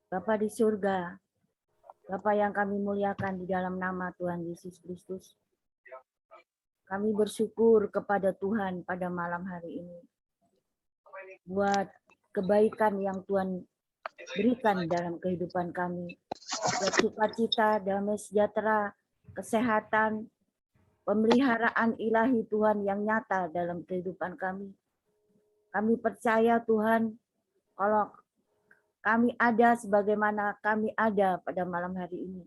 Bapa di surga, Bapa yang kami muliakan di dalam nama Tuhan Yesus Kristus. Kami bersyukur kepada Tuhan pada malam hari ini buat kebaikan yang Tuhan berikan dalam kehidupan kami. Buat sukacita, damai sejahtera, kesehatan, pemeliharaan ilahi Tuhan yang nyata dalam kehidupan kami. Kami percaya Tuhan, kalau kami ada sebagaimana kami ada pada malam hari ini.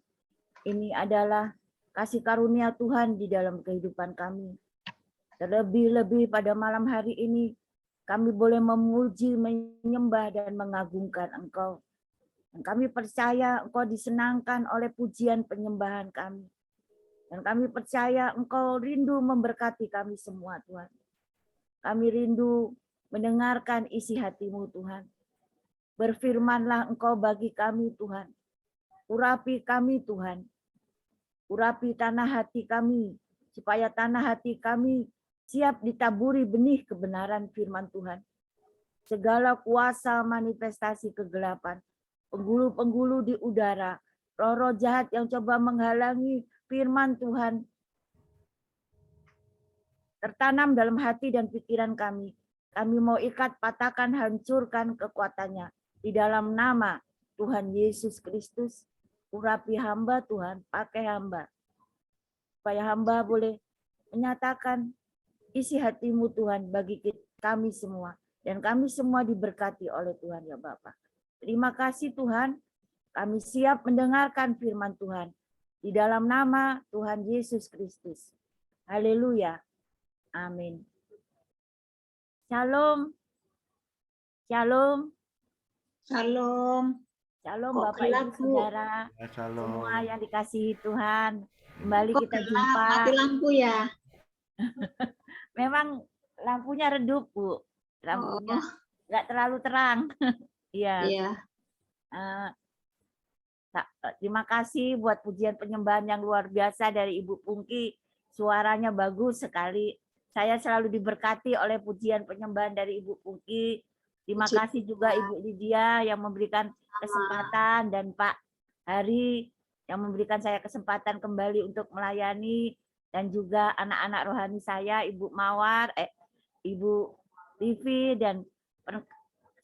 Ini adalah kasih karunia Tuhan di dalam kehidupan kami. Terlebih-lebih pada malam hari ini, kami boleh memuji, menyembah, dan mengagungkan Engkau. Dan kami percaya Engkau disenangkan oleh pujian penyembahan kami. Dan kami percaya Engkau rindu memberkati kami semua, Tuhan. Kami rindu mendengarkan isi hati-Mu, Tuhan. Berfirmanlah Engkau bagi kami, Tuhan. Urapi kami, Tuhan. Urapi tanah hati kami, supaya tanah hati kami siap ditaburi benih kebenaran firman Tuhan. Segala kuasa manifestasi kegelapan, penggulu-penggulu di udara, roh-roh jahat yang coba menghalangi firman Tuhan tertanam dalam hati dan pikiran kami. Kami mau ikat, patahkan, hancurkan kekuatannya. Di dalam nama Tuhan Yesus Kristus, urapi hamba Tuhan, pakai hamba. Supaya hamba boleh menyatakan isi hati-Mu Tuhan bagi kami semua. Dan kami semua diberkati oleh Tuhan ya Bapa. Terima kasih Tuhan, kami siap mendengarkan firman Tuhan. Di dalam nama Tuhan Yesus Kristus. Haleluya. Amin. Shalom. Shalom. Shalom. Shalom Kok Bapak gelap, Ibu Bu? Saudara. Ya, shalom. Semua yang dikasihi Tuhan. Kembali Kok kita gelap? jumpa. Mati lampu ya? Memang lampunya redup, Bu. Lampunya nggak terlalu terang. Iya. Iya. Terima kasih buat pujian penyembahan yang luar biasa dari Ibu Pungki. Suaranya bagus sekali. Saya selalu diberkati oleh pujian penyembahan dari Ibu Pungki. Terima kasih juga Ibu Lydia yang memberikan kesempatan, dan Pak Hari yang memberikan saya kesempatan kembali untuk melayani, dan juga anak-anak rohani saya, Ibu Mawar, Ibu Livi, dan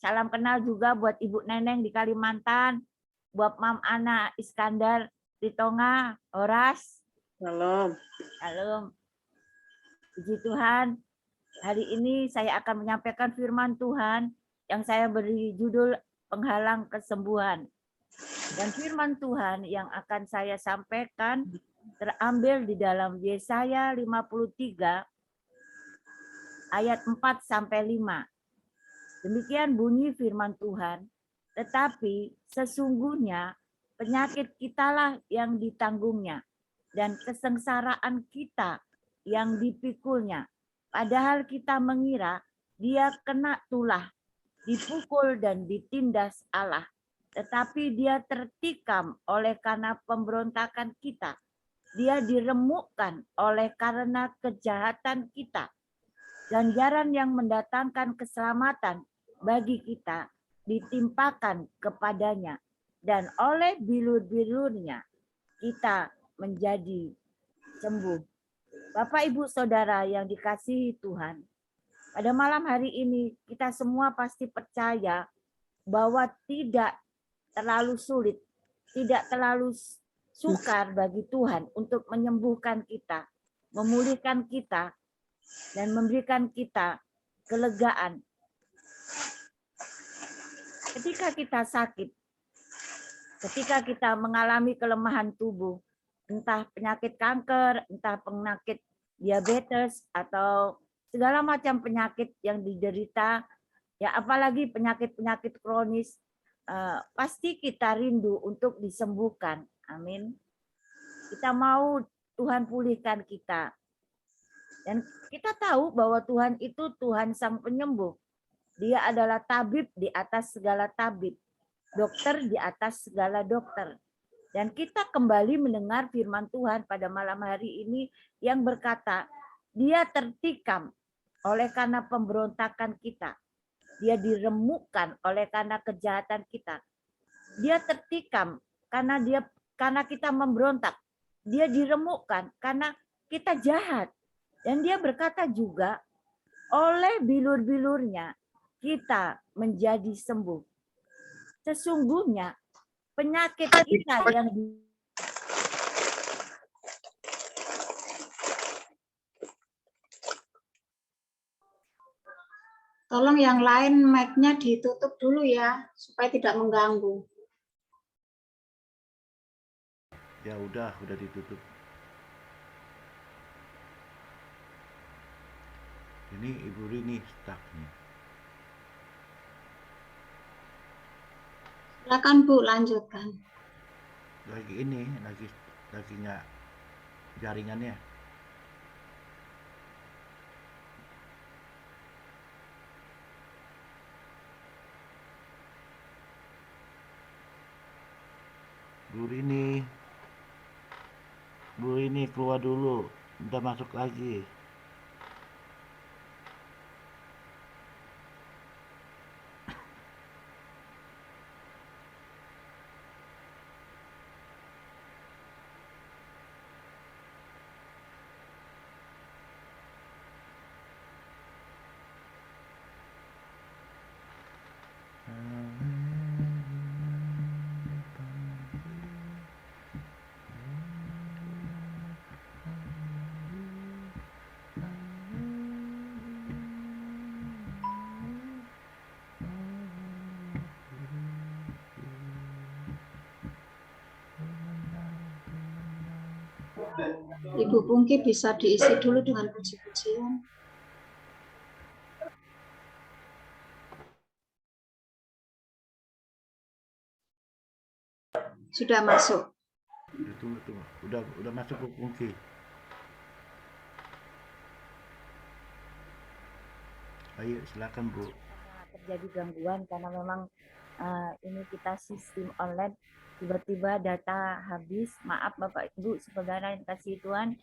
salam kenal juga buat Ibu Neneng di Kalimantan, buat Mam Ana Iskandar di Tonga, Horas. Shalom. Shalom. Puji Tuhan, hari ini saya akan menyampaikan firman Tuhan yang saya beri judul Penghalang Kesembuhan. Dan firman Tuhan yang akan saya sampaikan terambil di dalam Yesaya 53 ayat 4-5. Demikian bunyi firman Tuhan. Tetapi sesungguhnya penyakit kitalah yang ditanggungnya, dan kesengsaraan kita yang dipikulnya. Padahal kita mengira dia kena tulah, dipukul dan ditindas Allah. Tetapi dia tertikam oleh karena pemberontakan kita. Dia diremukkan oleh karena kejahatan kita. Ganjaran yang mendatangkan keselamatan bagi kita ditimpakan kepadanya, dan oleh bilur-bilurnya kita menjadi sembuh. Bapak, Ibu, Saudara yang dikasihi Tuhan, pada malam hari ini kita semua pasti percaya bahwa tidak terlalu sulit, tidak terlalu sukar bagi Tuhan untuk menyembuhkan kita, memulihkan kita, dan memberikan kita kelegaan. Ketika kita sakit, ketika kita mengalami kelemahan tubuh, entah penyakit kanker, entah penyakit diabetes, atau segala macam penyakit yang diderita, ya apalagi penyakit-penyakit kronis, pasti kita rindu untuk disembuhkan. Amin. Kita mau Tuhan pulihkan kita. Dan kita tahu bahwa Tuhan itu Tuhan Sang Penyembuh. Dia adalah tabib di atas segala tabib, dokter di atas segala dokter. Dan kita kembali mendengar firman Tuhan pada malam hari ini yang berkata, dia tertikam oleh karena pemberontakan kita. Dia diremukkan oleh karena kejahatan kita. Dia tertikam karena kita memberontak. Dia diremukkan karena kita jahat. Dan dia berkata juga, oleh bilur-bilurnya kita menjadi sembuh. Sesungguhnya penyakit kita yang Tolong yang lain mic-nya ditutup dulu ya, supaya tidak mengganggu. Ya udah ditutup. Ini Ibu Rini stuck nih. Silakan Bu, lanjutkan. Lagi nggak jaringannya. Bu Rini keluar dulu, udah masuk lagi. Ibu Pungki bisa diisi dulu dengan puji-pujian. Sudah masuk. Tunggu. Udah masuk Bu Pungki. Ayo silakan Bu. terjadi gangguan karena memang ini kita sistem online, tiba-tiba data habis. Maaf Bapak Ibu saudara yang kasih Tuhan,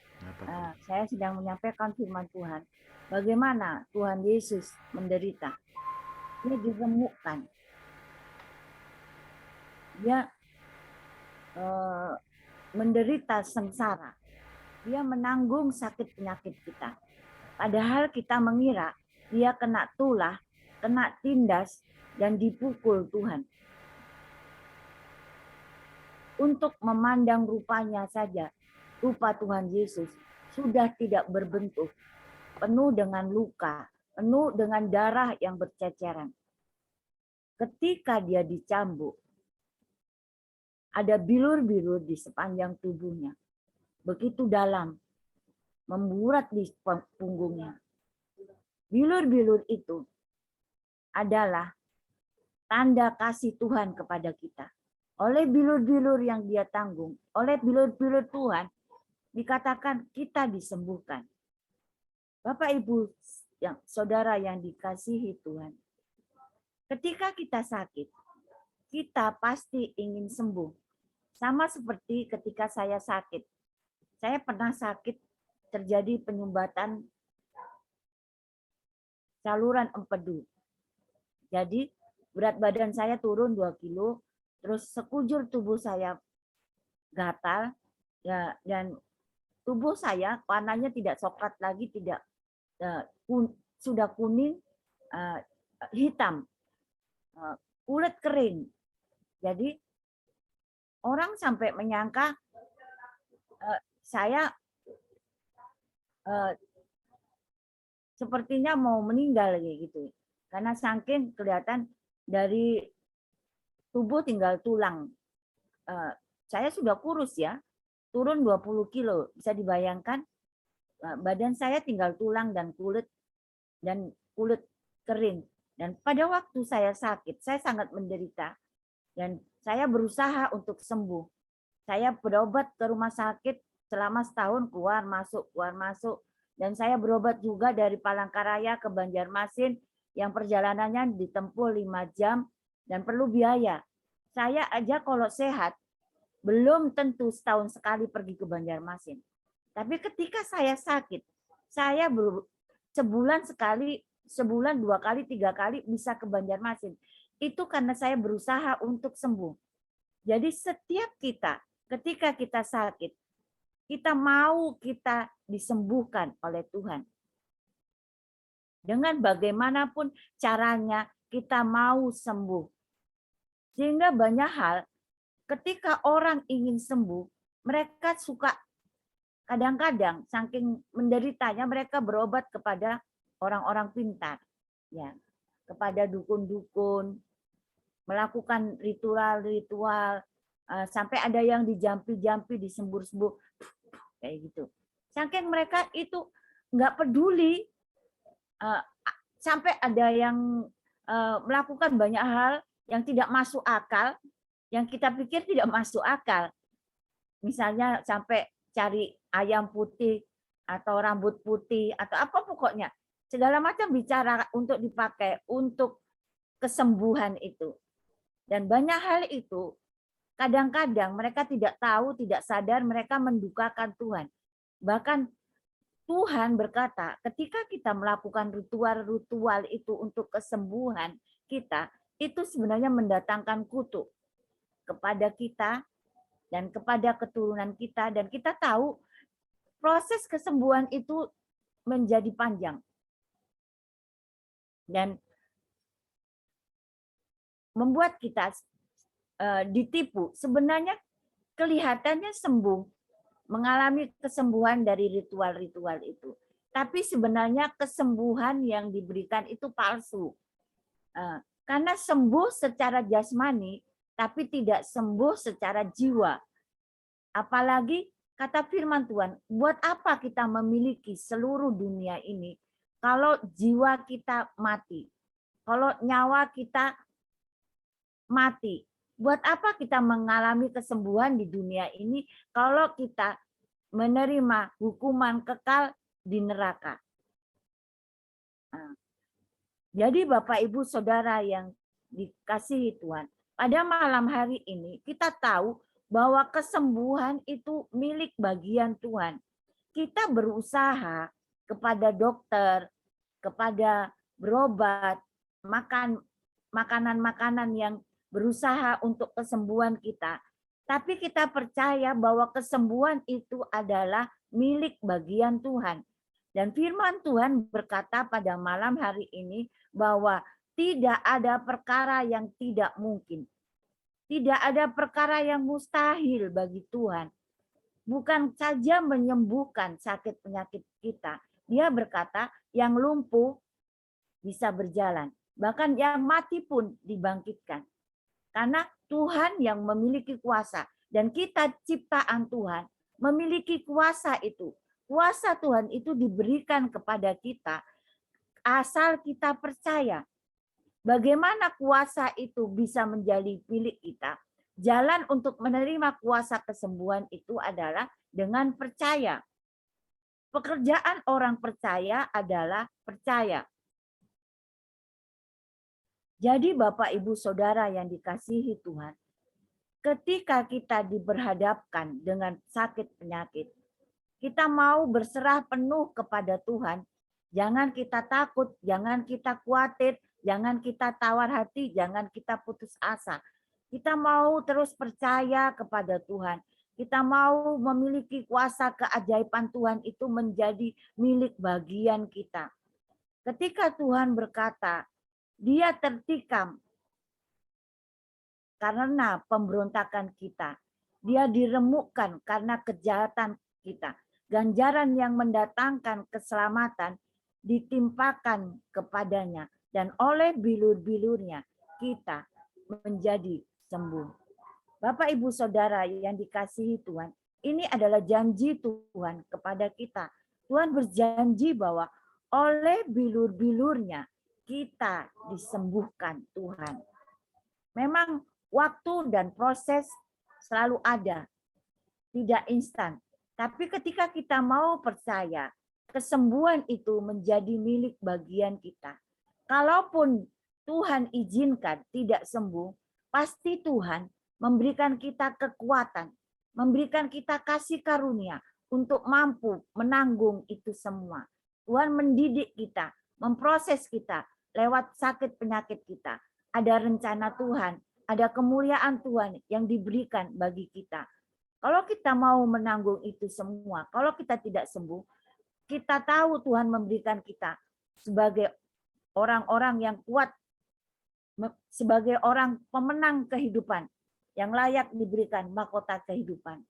saya sedang menyampaikan firman Tuhan. Bagaimana Tuhan Yesus menderita? Dia diremukkan. Dia menderita sengsara. Dia menanggung sakit penyakit kita. Padahal kita mengira dia kena tulah, kena tindas, dan dipukul Tuhan. Untuk memandang rupanya saja, rupa Tuhan Yesus sudah tidak berbentuk, penuh dengan luka, penuh dengan darah yang berceceran. Ketika dia dicambuk, ada bilur-bilur di sepanjang tubuhnya, begitu dalam, memburat di punggungnya. Bilur-bilur itu adalah tanda kasih Tuhan kepada kita. Oleh bilur-bilur yang dia tanggung, oleh bilur-bilur Tuhan, dikatakan kita disembuhkan. Bapak Ibu, saudara yang dikasihi Tuhan, ketika kita sakit, kita pasti ingin sembuh. Sama seperti ketika saya sakit. Saya pernah sakit, terjadi penyumbatan saluran empedu. Jadi berat badan saya turun 2 kilo, terus sekujur tubuh saya gatal, ya, dan tubuh saya warnanya tidak coklat lagi, tidak sudah kuning, hitam, kulit kering. Jadi orang sampai menyangka saya sepertinya mau meninggal gitu. Karena saking kelihatan dari tubuh tinggal tulang. Saya sudah kurus ya, turun 20 kilo. Bisa dibayangkan badan saya tinggal tulang dan kulit kering. Dan pada waktu saya sakit, saya sangat menderita. Dan saya berusaha untuk sembuh. Saya berobat ke rumah sakit selama setahun, keluar masuk. Dan saya berobat juga dari Palangkaraya ke Banjarmasin yang perjalanannya ditempuh 5 jam dan perlu biaya. Saya aja kalau sehat belum tentu setahun sekali pergi ke Banjarmasin. Tapi ketika saya sakit, saya sebulan sekali, sebulan 2 kali, 3 kali bisa ke Banjarmasin. Itu karena saya berusaha untuk sembuh. Jadi setiap kita, ketika kita sakit, kita mau kita disembuhkan oleh Tuhan. Dengan bagaimanapun caranya, kita mau sembuh. Sehingga banyak hal, ketika orang ingin sembuh, mereka suka kadang-kadang saking menderitanya mereka berobat kepada orang-orang pintar, ya, kepada dukun-dukun, melakukan ritual-ritual, sampai ada yang dijampi-jampi, disembur-sembur, kayak gitu. Saking mereka itu nggak peduli, sampai ada yang melakukan banyak hal yang tidak masuk akal, yang kita pikir tidak masuk akal. Misalnya sampai cari ayam putih atau rambut putih atau apa pokoknya. Segala macam bicara untuk dipakai untuk kesembuhan itu. Dan banyak hal itu kadang-kadang mereka tidak tahu, tidak sadar, mereka mendukakan Tuhan. Bahkan Tuhan berkata, ketika kita melakukan ritual-ritual itu untuk kesembuhan kita, itu sebenarnya mendatangkan kutuk kepada kita dan kepada keturunan kita. Dan kita tahu proses kesembuhan itu menjadi panjang. Dan membuat kita ditipu. Sebenarnya kelihatannya sembuh, mengalami kesembuhan dari ritual-ritual itu. Tapi sebenarnya kesembuhan yang diberikan itu palsu. Karena sembuh secara jasmani, tapi tidak sembuh secara jiwa. Apalagi kata firman Tuhan, buat apa kita memiliki seluruh dunia ini kalau jiwa kita mati, kalau nyawa kita mati. Buat apa kita mengalami kesembuhan di dunia ini kalau kita menerima hukuman kekal di neraka. Jadi Bapak Ibu Saudara yang dikasihi Tuhan, pada malam hari ini kita tahu bahwa kesembuhan itu milik bagian Tuhan. Kita berusaha kepada dokter, kepada berobat, makan makanan-makanan yang berusaha untuk kesembuhan kita. Tapi kita percaya bahwa kesembuhan itu adalah milik bagian Tuhan. Dan firman Tuhan berkata pada malam hari ini bahwa tidak ada perkara yang tidak mungkin. Tidak ada perkara yang mustahil bagi Tuhan. Bukan saja menyembuhkan sakit penyakit kita. Dia berkata yang lumpuh bisa berjalan. Bahkan yang mati pun dibangkitkan. Karena Tuhan yang memiliki kuasa. Dan kita ciptaan Tuhan memiliki kuasa itu. Kuasa Tuhan itu diberikan kepada kita asal kita percaya. Bagaimana kuasa itu bisa menjadi milik kita? Jalan untuk menerima kuasa kesembuhan itu adalah dengan percaya. Pekerjaan orang percaya adalah percaya. Jadi Bapak Ibu Saudara yang dikasihi Tuhan, ketika kita diberhadapkan dengan sakit penyakit, kita mau berserah penuh kepada Tuhan. Jangan kita takut, jangan kita khawatir, jangan kita tawar hati, jangan kita putus asa. Kita mau terus percaya kepada Tuhan. Kita mau memiliki kuasa keajaiban Tuhan itu menjadi milik bagian kita. Ketika Tuhan berkata, Dia tertikam karena pemberontakan kita. Dia diremukkan karena kejahatan kita. Ganjaran yang mendatangkan keselamatan ditimpakan kepadanya. Dan oleh bilur-bilurnya kita menjadi sembuh. Bapak Ibu Saudara yang dikasihi Tuhan, ini adalah janji Tuhan kepada kita. Tuhan berjanji bahwa oleh bilur-bilurnya kita disembuhkan Tuhan. Memang waktu dan proses selalu ada, tidak instan. Tapi ketika kita mau percaya, kesembuhan itu menjadi milik bagian kita. Kalaupun Tuhan izinkan tidak sembuh, pasti Tuhan memberikan kita kekuatan, memberikan kita kasih karunia untuk mampu menanggung itu semua. Tuhan mendidik kita, memproses kita lewat sakit penyakit kita. Ada rencana Tuhan ada kemuliaan Tuhan yang diberikan bagi kita. Kalau kita mau menanggung itu semua, kalau kita tidak sembuh, kita tahu Tuhan memberikan kita sebagai orang-orang yang kuat, sebagai orang pemenang kehidupan yang layak diberikan mahkota kehidupan.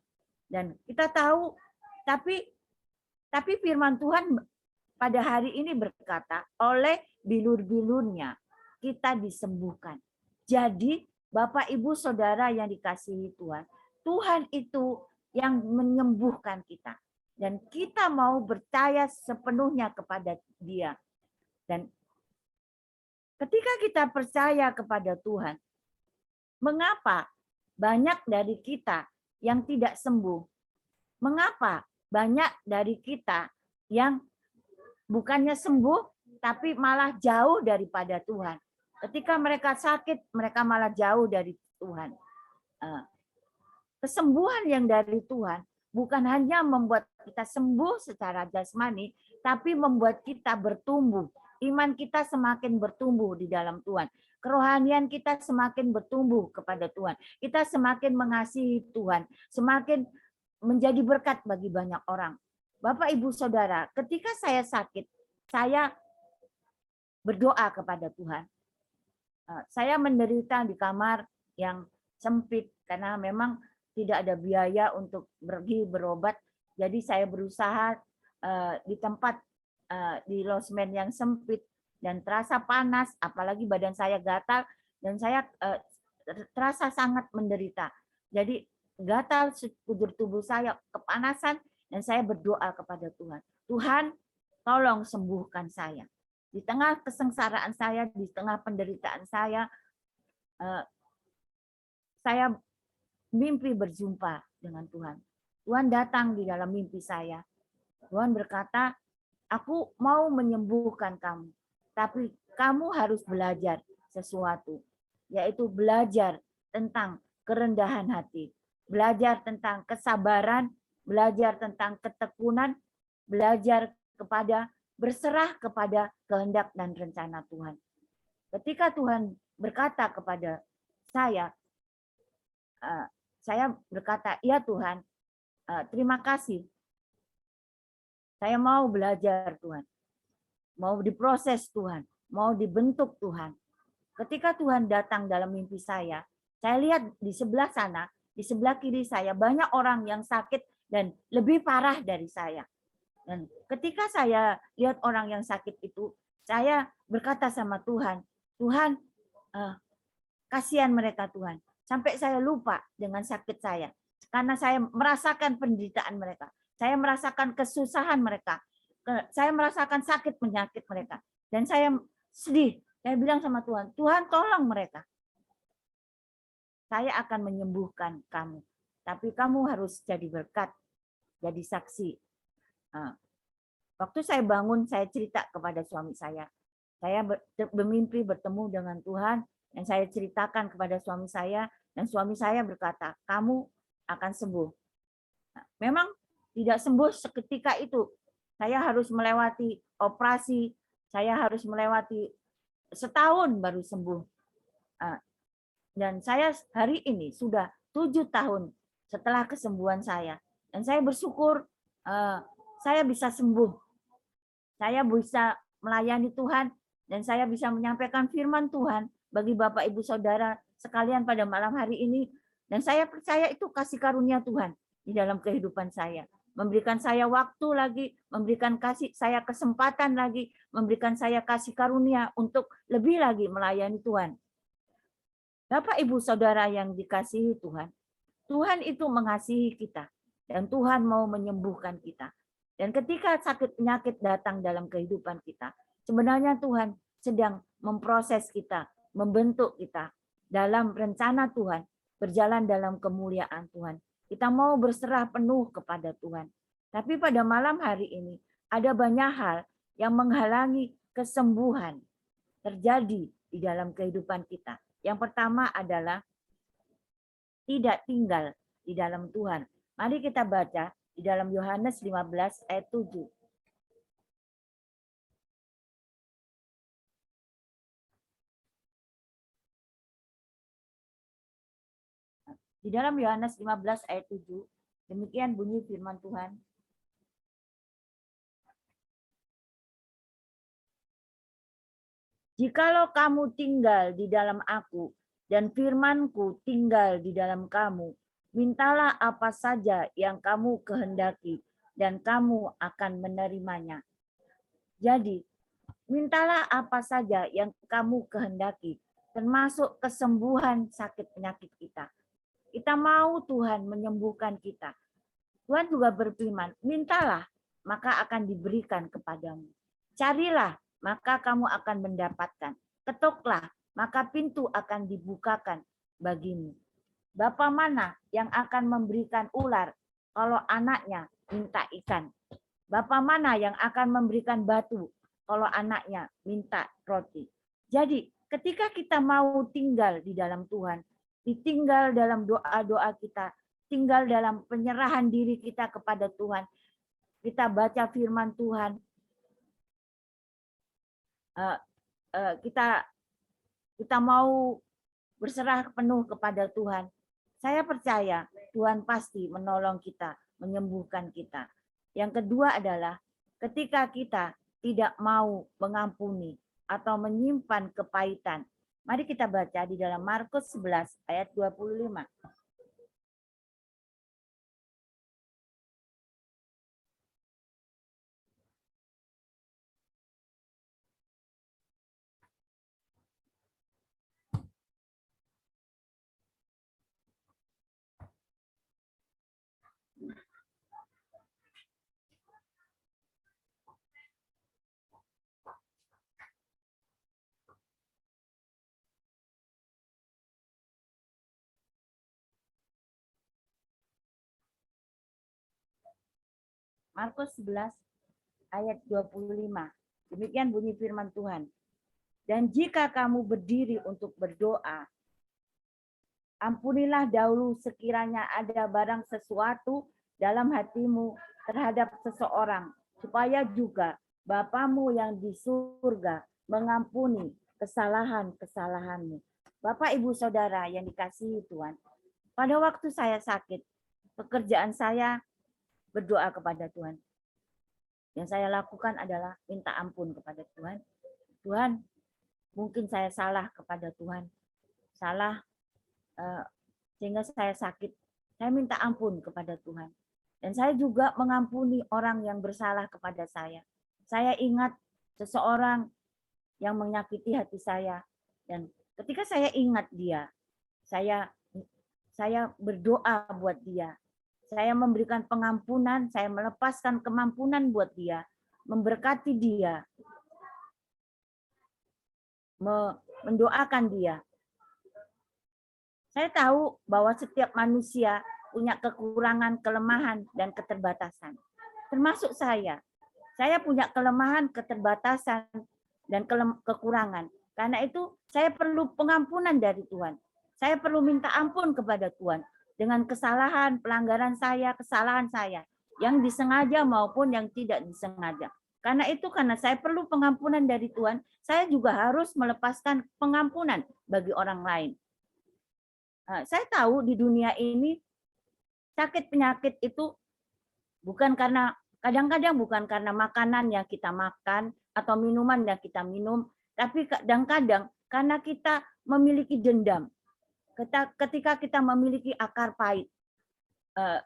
Dan kita tahu, tapi firman Tuhan pada hari ini berkata, oleh bilur-bilurnya kita disembuhkan. Jadi Bapak, Ibu, Saudara yang dikasihi Tuhan, Tuhan itu yang menyembuhkan kita. Dan kita mau percaya sepenuhnya kepada Dia. Dan ketika kita percaya kepada Tuhan, mengapa banyak dari kita yang tidak sembuh? Mengapa banyak dari kita yang bukannya sembuh, tapi malah jauh daripada Tuhan? Ketika mereka sakit, mereka malah jauh dari Tuhan. Kesembuhan yang dari Tuhan bukan hanya membuat kita sembuh secara jasmani, tapi membuat kita bertumbuh. Iman kita semakin bertumbuh di dalam Tuhan. Kerohanian kita semakin bertumbuh kepada Tuhan. Kita semakin mengasihi Tuhan. Semakin menjadi berkat bagi banyak orang. Bapak, Ibu, Saudara, ketika saya sakit, saya berdoa kepada Tuhan. Saya menderita di kamar yang sempit karena memang tidak ada biaya untuk pergi berobat. Jadi saya berusaha di tempat di losmen yang sempit dan terasa panas, apalagi badan saya gatal dan saya terasa sangat menderita. Jadi gatal sekujur tubuh saya, kepanasan, dan saya berdoa kepada Tuhan. Tuhan, tolong sembuhkan saya. Di tengah kesengsaraan saya, di tengah penderitaan saya mimpi berjumpa dengan Tuhan. Tuhan datang di dalam mimpi saya. Tuhan berkata, aku mau menyembuhkan kamu, tapi kamu harus belajar sesuatu, yaitu belajar tentang kerendahan hati, belajar tentang kesabaran, belajar tentang ketekunan, belajar kepada berserah kepada kehendak dan rencana Tuhan. Ketika Tuhan berkata kepada saya berkata, ya Tuhan, terima kasih. Saya mau belajar Tuhan, mau diproses Tuhan, mau dibentuk Tuhan. Ketika Tuhan datang dalam mimpi saya lihat di sebelah sana, di sebelah kiri saya banyak orang yang sakit dan lebih parah dari saya. Dan ketika saya lihat orang yang sakit itu, saya berkata sama Tuhan, Tuhan, kasihan mereka Tuhan. Sampai saya lupa dengan sakit saya. Karena saya merasakan penderitaan mereka. Saya merasakan kesusahan mereka. Saya merasakan sakit penyakit mereka. Dan saya sedih. Saya bilang sama Tuhan, Tuhan tolong mereka. Saya akan menyembuhkan kamu. Tapi kamu harus jadi berkat, jadi saksi. Waktu saya bangun, saya cerita kepada suami saya. Saya bermimpi bertemu dengan Tuhan, dan saya ceritakan kepada suami saya, dan suami saya berkata, kamu akan sembuh. Memang tidak sembuh seketika itu. Saya harus melewati operasi, saya harus melewati setahun baru sembuh. Dan saya hari ini sudah 7 tahun setelah kesembuhan saya. Dan saya bersyukur saya bisa sembuh. Saya bisa melayani Tuhan dan saya bisa menyampaikan firman Tuhan bagi Bapak Ibu Saudara sekalian pada malam hari ini. Dan saya percaya itu kasih karunia Tuhan di dalam kehidupan saya. Memberikan saya waktu lagi, memberikan saya kesempatan lagi, memberikan saya kasih karunia untuk lebih lagi melayani Tuhan. Bapak Ibu Saudara yang dikasihi Tuhan, Tuhan itu mengasihi kita dan Tuhan mau menyembuhkan kita. Dan ketika sakit penyakit datang dalam kehidupan kita, sebenarnya Tuhan sedang memproses kita, membentuk kita dalam rencana Tuhan, berjalan dalam kemuliaan Tuhan. Kita mau berserah penuh kepada Tuhan. Tapi pada malam hari ini ada banyak hal yang menghalangi kesembuhan terjadi di dalam kehidupan kita. Yang pertama adalah tidak tinggal di dalam Tuhan. Mari kita baca di dalam Yohanes 15 ayat 7. Di dalam Yohanes 15 ayat 7, demikian bunyi firman Tuhan. Jikalau kamu tinggal di dalam aku dan firman-Ku tinggal di dalam kamu, mintalah apa saja yang kamu kehendaki dan kamu akan menerimanya. Jadi, mintalah apa saja yang kamu kehendaki, termasuk kesembuhan sakit penyakit kita. Kita mau Tuhan menyembuhkan kita. Tuhan juga berfirman, mintalah, maka akan diberikan kepadamu. Carilah, maka kamu akan mendapatkan. Ketuklah, maka pintu akan dibukakan bagimu. Bapa mana yang akan memberikan ular kalau anaknya minta ikan? Bapa mana yang akan memberikan batu kalau anaknya minta roti? Jadi ketika kita mau tinggal di dalam Tuhan, ditinggal dalam doa-doa kita, tinggal dalam penyerahan diri kita kepada Tuhan, kita baca firman Tuhan, kita mau berserah penuh kepada Tuhan. Saya percaya Tuhan pasti menolong kita, menyembuhkan kita. Yang kedua adalah ketika kita tidak mau mengampuni atau menyimpan kepahitan. Mari kita baca di dalam Markus 11 ayat 25. Markus 11 ayat 25. Demikian bunyi firman Tuhan. Dan jika kamu berdiri untuk berdoa, ampunilah dahulu sekiranya ada barang sesuatu dalam hatimu terhadap seseorang, supaya juga Bapamu yang di surga mengampuni kesalahan-kesalahanmu. Bapak, Ibu, Saudara yang dikasihi Tuhan, pada waktu saya sakit, pekerjaan saya berdoa kepada Tuhan. Yang saya lakukan adalah minta ampun kepada Tuhan. Tuhan, mungkin saya salah kepada Tuhan. Salah sehingga saya sakit. Saya minta ampun kepada Tuhan. Dan saya juga mengampuni orang yang bersalah kepada saya. Saya ingat seseorang yang menyakiti hati saya. Dan ketika saya ingat dia, saya berdoa buat dia. Saya memberikan pengampunan, saya melepaskan kemampunan buat dia, memberkati dia, mendoakan dia. Saya tahu bahwa setiap manusia punya kekurangan, kelemahan, dan keterbatasan. Termasuk saya. Saya punya kelemahan, keterbatasan, dan kekurangan. Karena itu saya perlu pengampunan dari Tuhan. Saya perlu minta ampun kepada Tuhan dengan kesalahan, pelanggaran saya, kesalahan saya, yang disengaja maupun yang tidak disengaja. Karena itu, karena saya perlu pengampunan dari Tuhan, saya juga harus melepaskan pengampunan bagi orang lain. Saya tahu di dunia ini sakit penyakit itu bukan karena, kadang-kadang bukan karena makanan yang kita makan atau minuman yang kita minum, tapi kadang-kadang karena kita memiliki dendam. Ketika kita memiliki akar pahit,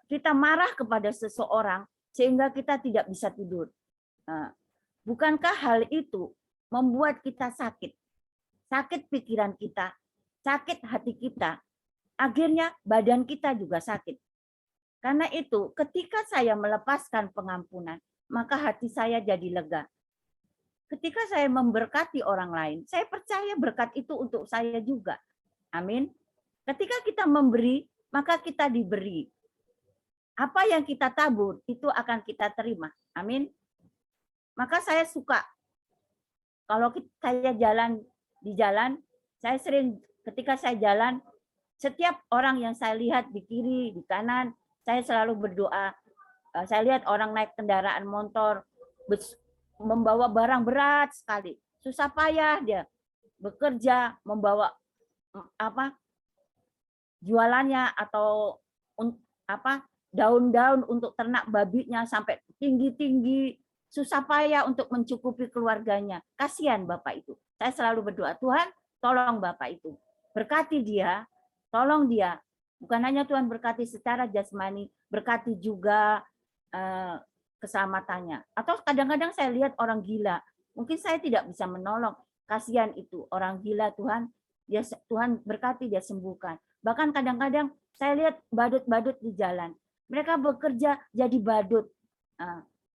kita marah kepada seseorang sehingga kita tidak bisa tidur. Bukankah hal itu membuat kita sakit? Sakit pikiran kita, sakit hati kita, akhirnya badan kita juga sakit. Karena itu, ketika saya melepaskan pengampunan, maka hati saya jadi lega. Ketika saya memberkati orang lain, saya percaya berkat itu untuk saya juga. Amin. Ketika kita memberi, maka kita diberi. Apa yang kita tabur, itu akan kita terima. Amin. Maka saya suka, kalau saya jalan di jalan, saya sering ketika saya jalan, setiap orang yang saya lihat di kiri, di kanan, saya selalu berdoa. Saya lihat orang naik kendaraan motor, membawa barang berat sekali. Susah payah dia bekerja, membawa jualannya atau daun-daun untuk ternak babinya sampai tinggi-tinggi, susah payah untuk mencukupi keluarganya. Kasihan Bapak itu. Saya selalu berdoa, Tuhan tolong Bapak itu. Berkati dia, tolong dia. Bukan hanya Tuhan berkati secara jasmani, berkati juga keselamatannya. Atau kadang-kadang saya lihat orang gila, mungkin saya tidak bisa menolong. Kasihan itu orang gila, Tuhan berkati, dia sembuhkan. Bahkan kadang-kadang saya lihat badut-badut di jalan. Mereka bekerja jadi badut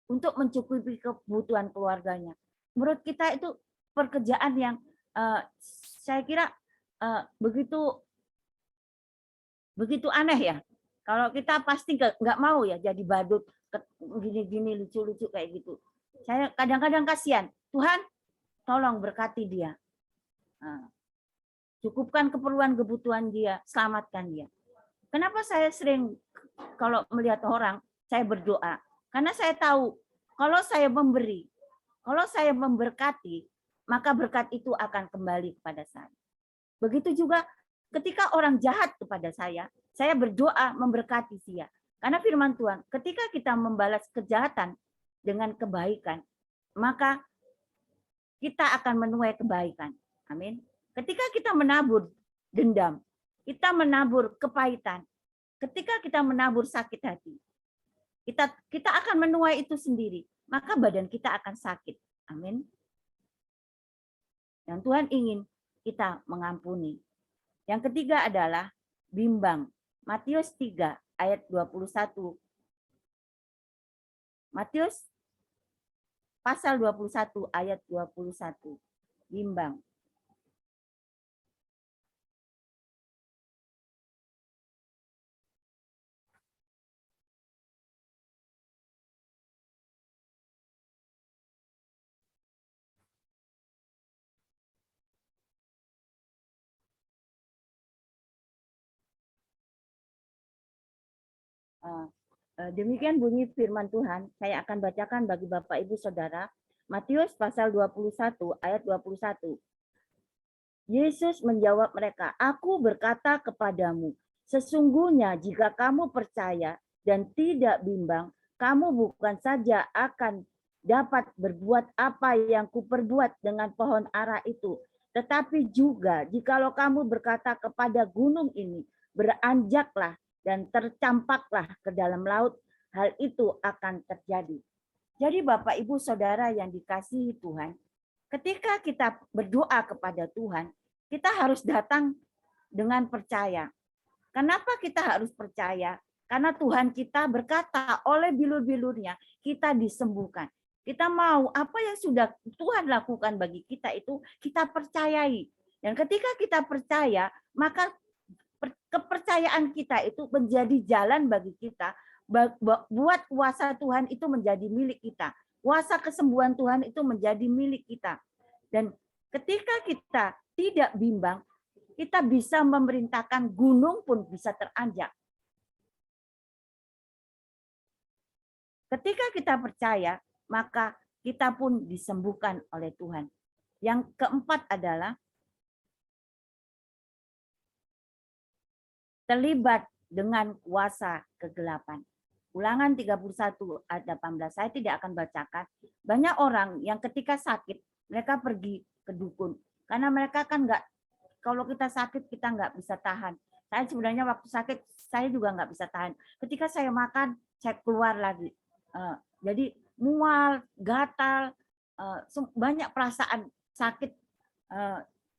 untuk mencukupi kebutuhan keluarganya. Menurut kita itu pekerjaan yang saya kira begitu aneh ya. Kalau kita pasti nggak mau ya jadi badut gini-gini lucu-lucu kayak gitu. Saya kadang-kadang kasihan. Tuhan, tolong berkati dia. Cukupkan kebutuhan dia, selamatkan dia. Kenapa saya sering kalau melihat orang, saya berdoa? Karena saya tahu kalau saya memberi, kalau saya memberkati, maka berkat itu akan kembali kepada saya. Begitu juga ketika orang jahat kepada saya berdoa memberkati dia. Karena firman Tuhan, ketika kita membalas kejahatan dengan kebaikan, maka kita akan menuai kebaikan. Amin. Ketika kita menabur dendam, kita menabur kepahitan, ketika kita menabur sakit hati, kita akan menuai itu sendiri. Maka badan kita akan sakit. Amin. Dan Tuhan ingin kita mengampuni. Yang ketiga adalah bimbang. Matius 3 ayat 21. Matius pasal 21 ayat 21. Bimbang. Demikian bunyi firman Tuhan. Saya akan bacakan bagi Bapak Ibu Saudara. Matius pasal 21 ayat 21. Yesus menjawab mereka, "Aku berkata kepadamu, sesungguhnya jika kamu percaya dan tidak bimbang, kamu bukan saja akan dapat berbuat apa yang kuperbuat dengan pohon ara itu, tetapi juga jikalau kamu berkata kepada gunung ini, beranjaklah dan tercampaklah ke dalam laut, hal itu akan terjadi." Jadi Bapak Ibu Saudara yang dikasihi Tuhan, ketika kita berdoa kepada Tuhan, kita harus datang dengan percaya. Kenapa kita harus percaya? Karena Tuhan kita berkata oleh bilur-bilurnya kita disembuhkan. Kita mau apa yang sudah Tuhan lakukan bagi kita itu kita percayai. Dan ketika kita percaya, maka kepercayaan kita itu menjadi jalan bagi kita buat kuasa Tuhan itu menjadi milik kita. Kuasa kesembuhan Tuhan itu menjadi milik kita. Dan ketika kita tidak bimbang, kita bisa memerintahkan gunung pun bisa teranjak. Ketika kita percaya, maka kita pun disembuhkan oleh Tuhan. Yang keempat adalah terlibat dengan kuasa kegelapan. Ulangan 31 ayat 18. Saya tidak akan bacakan. Banyak orang yang ketika sakit, mereka pergi ke dukun. Karena mereka kan kalau kita sakit, kita nggak bisa tahan. Saya sebenarnya waktu sakit, saya juga nggak bisa tahan. Ketika saya makan, saya keluar lagi. Jadi mual, gatal, banyak perasaan sakit.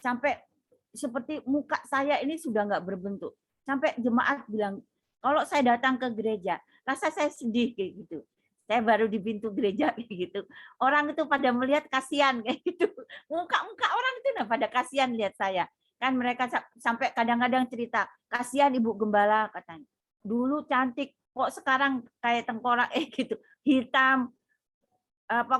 Sampai seperti muka saya ini sudah nggak berbentuk. Sampai jemaat bilang, kalau saya datang ke gereja, rasa saya sedih kayak gitu. Saya baru di pintu gereja kayak gitu. Orang itu pada melihat kasihan kayak gitu. Muka-muka orang itu pada kasihan lihat saya. Kan mereka sampai kadang-kadang cerita, kasihan Ibu Gembala katanya. Dulu cantik, kok sekarang kayak tengkorak gitu. Hitam,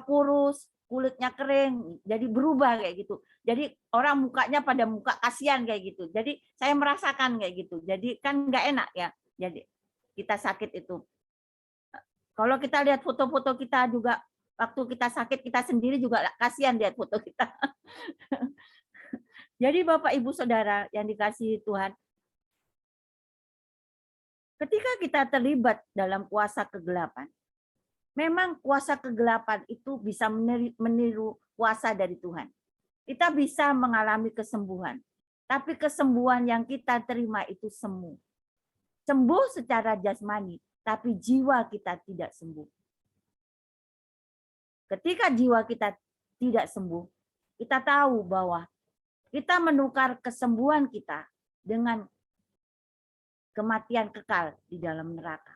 kurus, kulitnya kering, jadi berubah kayak gitu. Jadi orang mukanya pada muka kasihan kayak gitu. Jadi saya merasakan kayak gitu. Jadi kan nggak enak ya. Jadi kita sakit itu. Kalau kita lihat foto-foto kita juga waktu kita sakit, kita sendiri juga kasihan lihat foto kita. Jadi Bapak Ibu Saudara yang dikasihi Tuhan, Ketika kita terlibat dalam kuasa kegelapan, memang kuasa kegelapan itu bisa meniru kuasa dari Tuhan. Kita bisa mengalami kesembuhan, tapi kesembuhan yang kita terima itu semu. Sembuh secara jasmani, tapi jiwa kita tidak sembuh. Ketika jiwa kita tidak sembuh, kita tahu bahwa kita menukar kesembuhan kita dengan kematian kekal di dalam neraka.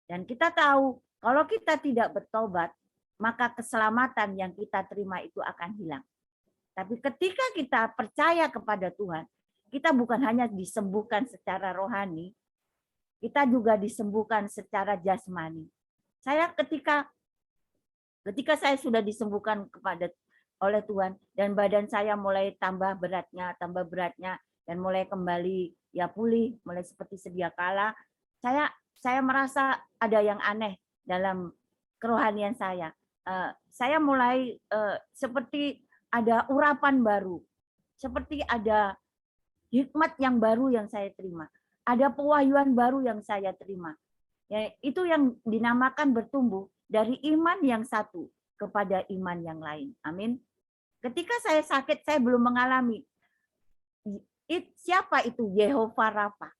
Dan kita tahu kalau kita tidak bertobat, maka keselamatan yang kita terima itu akan hilang. Tapi ketika kita percaya kepada Tuhan, kita bukan hanya disembuhkan secara rohani, kita juga disembuhkan secara jasmani. Saya ketika saya sudah disembuhkan oleh Tuhan dan badan saya mulai tambah beratnya dan mulai kembali ya pulih, mulai seperti sedia kala, saya merasa ada yang aneh dalam kerohanian saya. Saya mulai seperti ada urapan baru, seperti ada hikmat yang baru yang saya terima, ada pewahyuan baru yang saya terima. Ya, itu yang dinamakan bertumbuh dari iman yang satu kepada iman yang lain. Amin. Ketika saya sakit, saya belum mengalami. Siapa itu Yehova Rafa?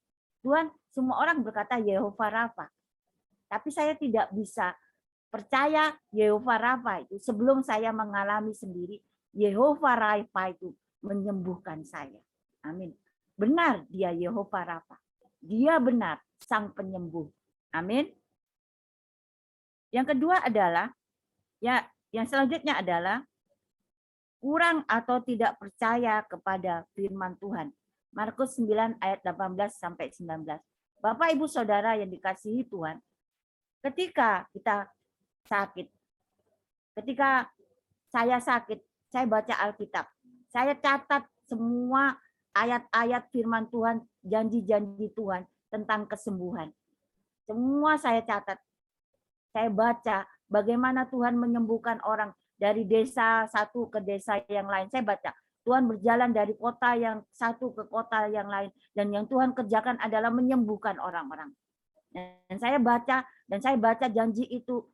Tuhan, semua orang berkata Yehova Rafa. Tapi saya tidak bisa percaya Yehova Rafa itu sebelum saya mengalami sendiri Yehova Rafa itu menyembuhkan saya. Amin. Benar dia Yehova Rafa. Dia benar sang penyembuh. Amin. Yang kedua adalah, yang selanjutnya adalah kurang atau tidak percaya kepada firman Tuhan. Markus 9 ayat 18 sampai 19. Bapak Ibu Saudara yang dikasihi Tuhan, ketika kita sakit, ketika saya sakit, saya baca Alkitab. Saya catat semua ayat-ayat firman Tuhan, janji-janji Tuhan tentang kesembuhan. Semua saya catat. Saya baca bagaimana Tuhan menyembuhkan orang dari desa satu ke desa yang lain. Saya baca Tuhan berjalan dari kota yang satu ke kota yang lain, dan yang Tuhan kerjakan adalah menyembuhkan orang-orang. Dan saya baca janji itu.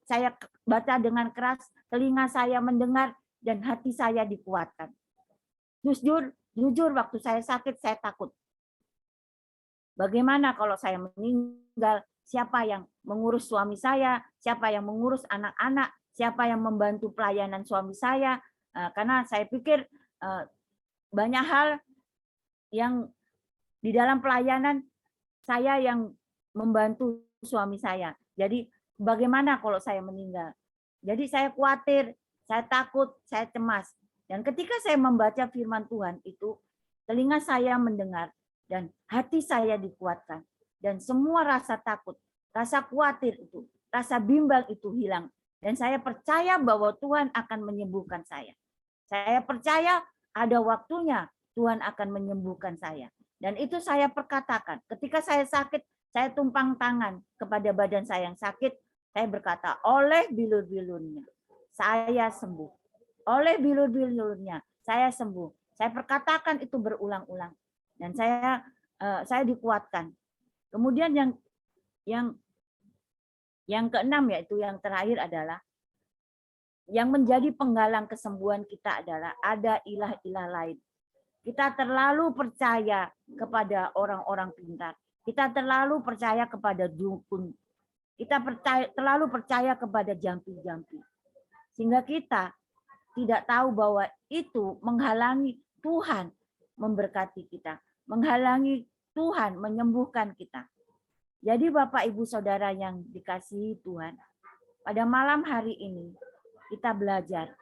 Saya baca dengan keras, telinga saya mendengar dan hati saya dikuatkan. Jujur waktu saya sakit saya takut. Bagaimana kalau saya meninggal? Siapa yang mengurus suami saya? Siapa yang mengurus anak-anak? Siapa yang membantu pelayanan suami saya? Karena saya pikir banyak hal yang di dalam pelayanan saya yang membantu suami saya. Jadi bagaimana kalau saya meninggal? Jadi saya khawatir, saya takut, saya cemas. Dan ketika saya membaca firman Tuhan itu, telinga saya mendengar dan hati saya dikuatkan. Dan semua rasa takut, rasa khawatir itu, rasa bimbang itu hilang. Dan saya percaya bahwa Tuhan akan menyembuhkan saya. Saya percaya ada waktunya Tuhan akan menyembuhkan saya. Dan itu saya perkatakan. Ketika saya sakit, saya tumpang tangan kepada badan saya yang sakit. Saya berkata, oleh bilur-bilurnya, saya sembuh. Oleh bilur-bilurnya, saya sembuh. Saya perkatakan itu berulang-ulang. Dan saya dikuatkan. Kemudian yang keenam, yaitu yang terakhir adalah, yang menjadi penggalang kesembuhan kita adalah ada ilah-ilah lain. Kita terlalu percaya kepada orang-orang pintar. Kita terlalu percaya kepada dukun. Kita terlalu percaya kepada jampi-jampi. Sehingga kita tidak tahu bahwa itu menghalangi Tuhan memberkati kita. Menghalangi Tuhan menyembuhkan kita. Jadi Bapak Ibu Saudara yang dikasihi Tuhan, pada malam hari ini kita belajar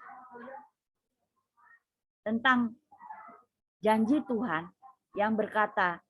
tentang janji Tuhan yang berkata,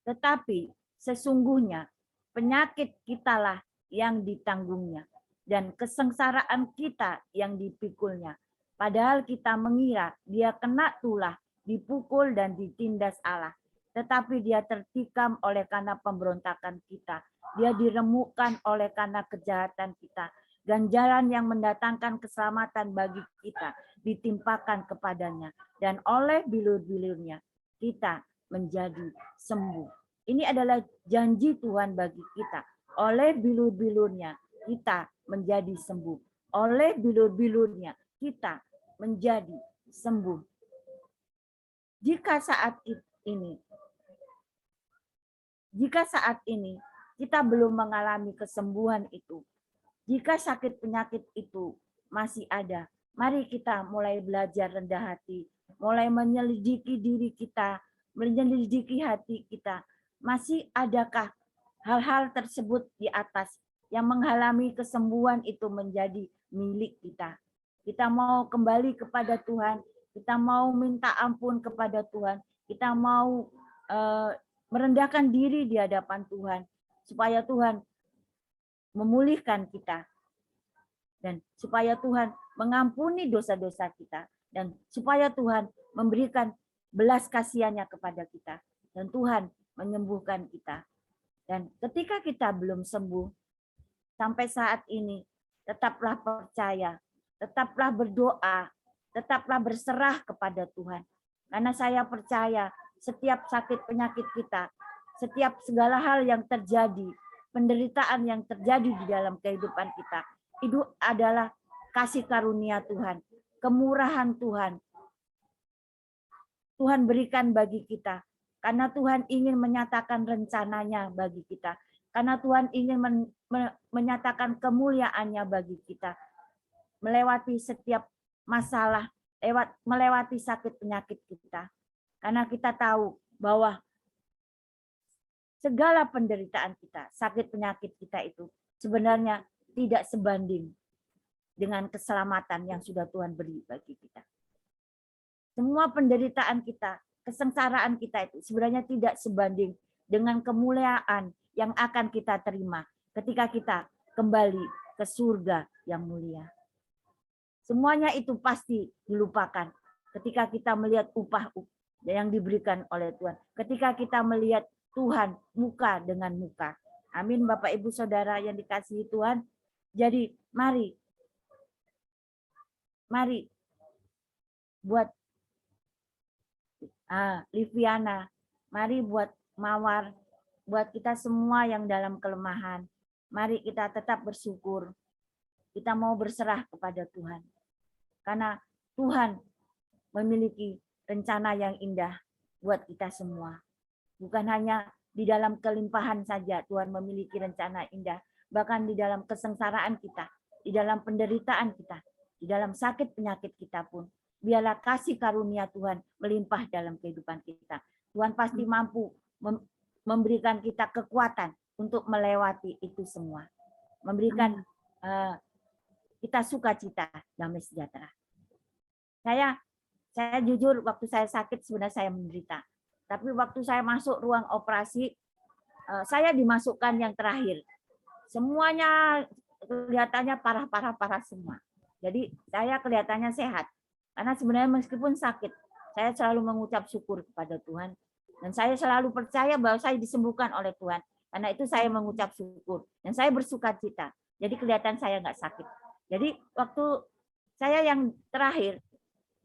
tetapi sesungguhnya penyakit kitalah yang ditanggungnya dan kesengsaraan kita yang dipikulnya. Padahal kita mengira dia kena tulah, dipukul dan ditindas Allah. Tetapi dia tertikam oleh karena pemberontakan kita. Dia diremukkan oleh karena kejahatan kita. Ganjaran yang mendatangkan keselamatan bagi kita ditimpakan kepadanya. Dan oleh bilur-bilurnya kita menjadi sembuh. Ini adalah janji Tuhan bagi kita. Oleh bilur-bilurnya kita menjadi sembuh. Oleh bilur-bilurnya kita menjadi sembuh. Jika saat ini kita belum mengalami kesembuhan itu, jika sakit penyakit itu masih ada, mari kita mulai belajar rendah hati, mulai menyelidiki diri kita, menyelidiki hati kita. Masih adakah hal-hal tersebut di atas yang menghalangi kesembuhan itu menjadi milik kita? Kita mau kembali kepada Tuhan, kita mau minta ampun kepada Tuhan, kita mau merendahkan diri di hadapan Tuhan, supaya Tuhan memulihkan kita, dan supaya Tuhan mengampuni dosa-dosa kita, dan supaya Tuhan memberikan belas kasihannya kepada kita, dan Tuhan menyembuhkan kita. Dan ketika kita belum sembuh, sampai saat ini, tetaplah percaya, tetaplah berdoa, tetaplah berserah kepada Tuhan. Karena saya percaya setiap sakit penyakit kita, setiap segala hal yang terjadi, penderitaan yang terjadi di dalam kehidupan kita, itu adalah kasih karunia Tuhan, kemurahan Tuhan. Tuhan berikan bagi kita, karena Tuhan ingin menyatakan rencananya bagi kita, karena Tuhan ingin menyatakan kemuliaannya bagi kita, melewati setiap masalah, melewati sakit penyakit kita. Karena kita tahu bahwa segala penderitaan kita, sakit penyakit kita itu sebenarnya tidak sebanding dengan keselamatan yang sudah Tuhan beri bagi kita. Semua penderitaan kita, kesengsaraan kita itu sebenarnya tidak sebanding dengan kemuliaan yang akan kita terima ketika kita kembali ke surga yang mulia. Semuanya itu pasti dilupakan ketika kita melihat upah yang diberikan oleh Tuhan. Ketika kita melihat Tuhan muka dengan muka. Amin, Bapak Ibu Saudara yang dikasihi Tuhan. Jadi mari buat Liviana, mari buat Mawar, buat kita semua yang dalam kelemahan. Mari kita tetap bersyukur. Kita mau berserah kepada Tuhan. Karena Tuhan memiliki rencana yang indah buat kita semua. Bukan hanya di dalam kelimpahan saja Tuhan memiliki rencana indah, bahkan di dalam kesengsaraan kita, di dalam penderitaan kita, di dalam sakit penyakit kita pun, biarlah kasih karunia Tuhan melimpah dalam kehidupan kita. Tuhan pasti mampu memberikan kita kekuatan untuk melewati itu semua. Memberikan kita sukacita, damai sejahtera. Saya jujur waktu saya sakit sebenarnya saya menderita. Tapi waktu saya masuk ruang operasi, saya dimasukkan yang terakhir. Semuanya kelihatannya parah semua. Jadi saya kelihatannya sehat. Karena sebenarnya meskipun sakit, saya selalu mengucap syukur kepada Tuhan. Dan saya selalu percaya bahwa saya disembuhkan oleh Tuhan. Karena itu saya mengucap syukur. Dan saya bersukacita. Jadi kelihatan saya nggak sakit. Jadi waktu saya yang terakhir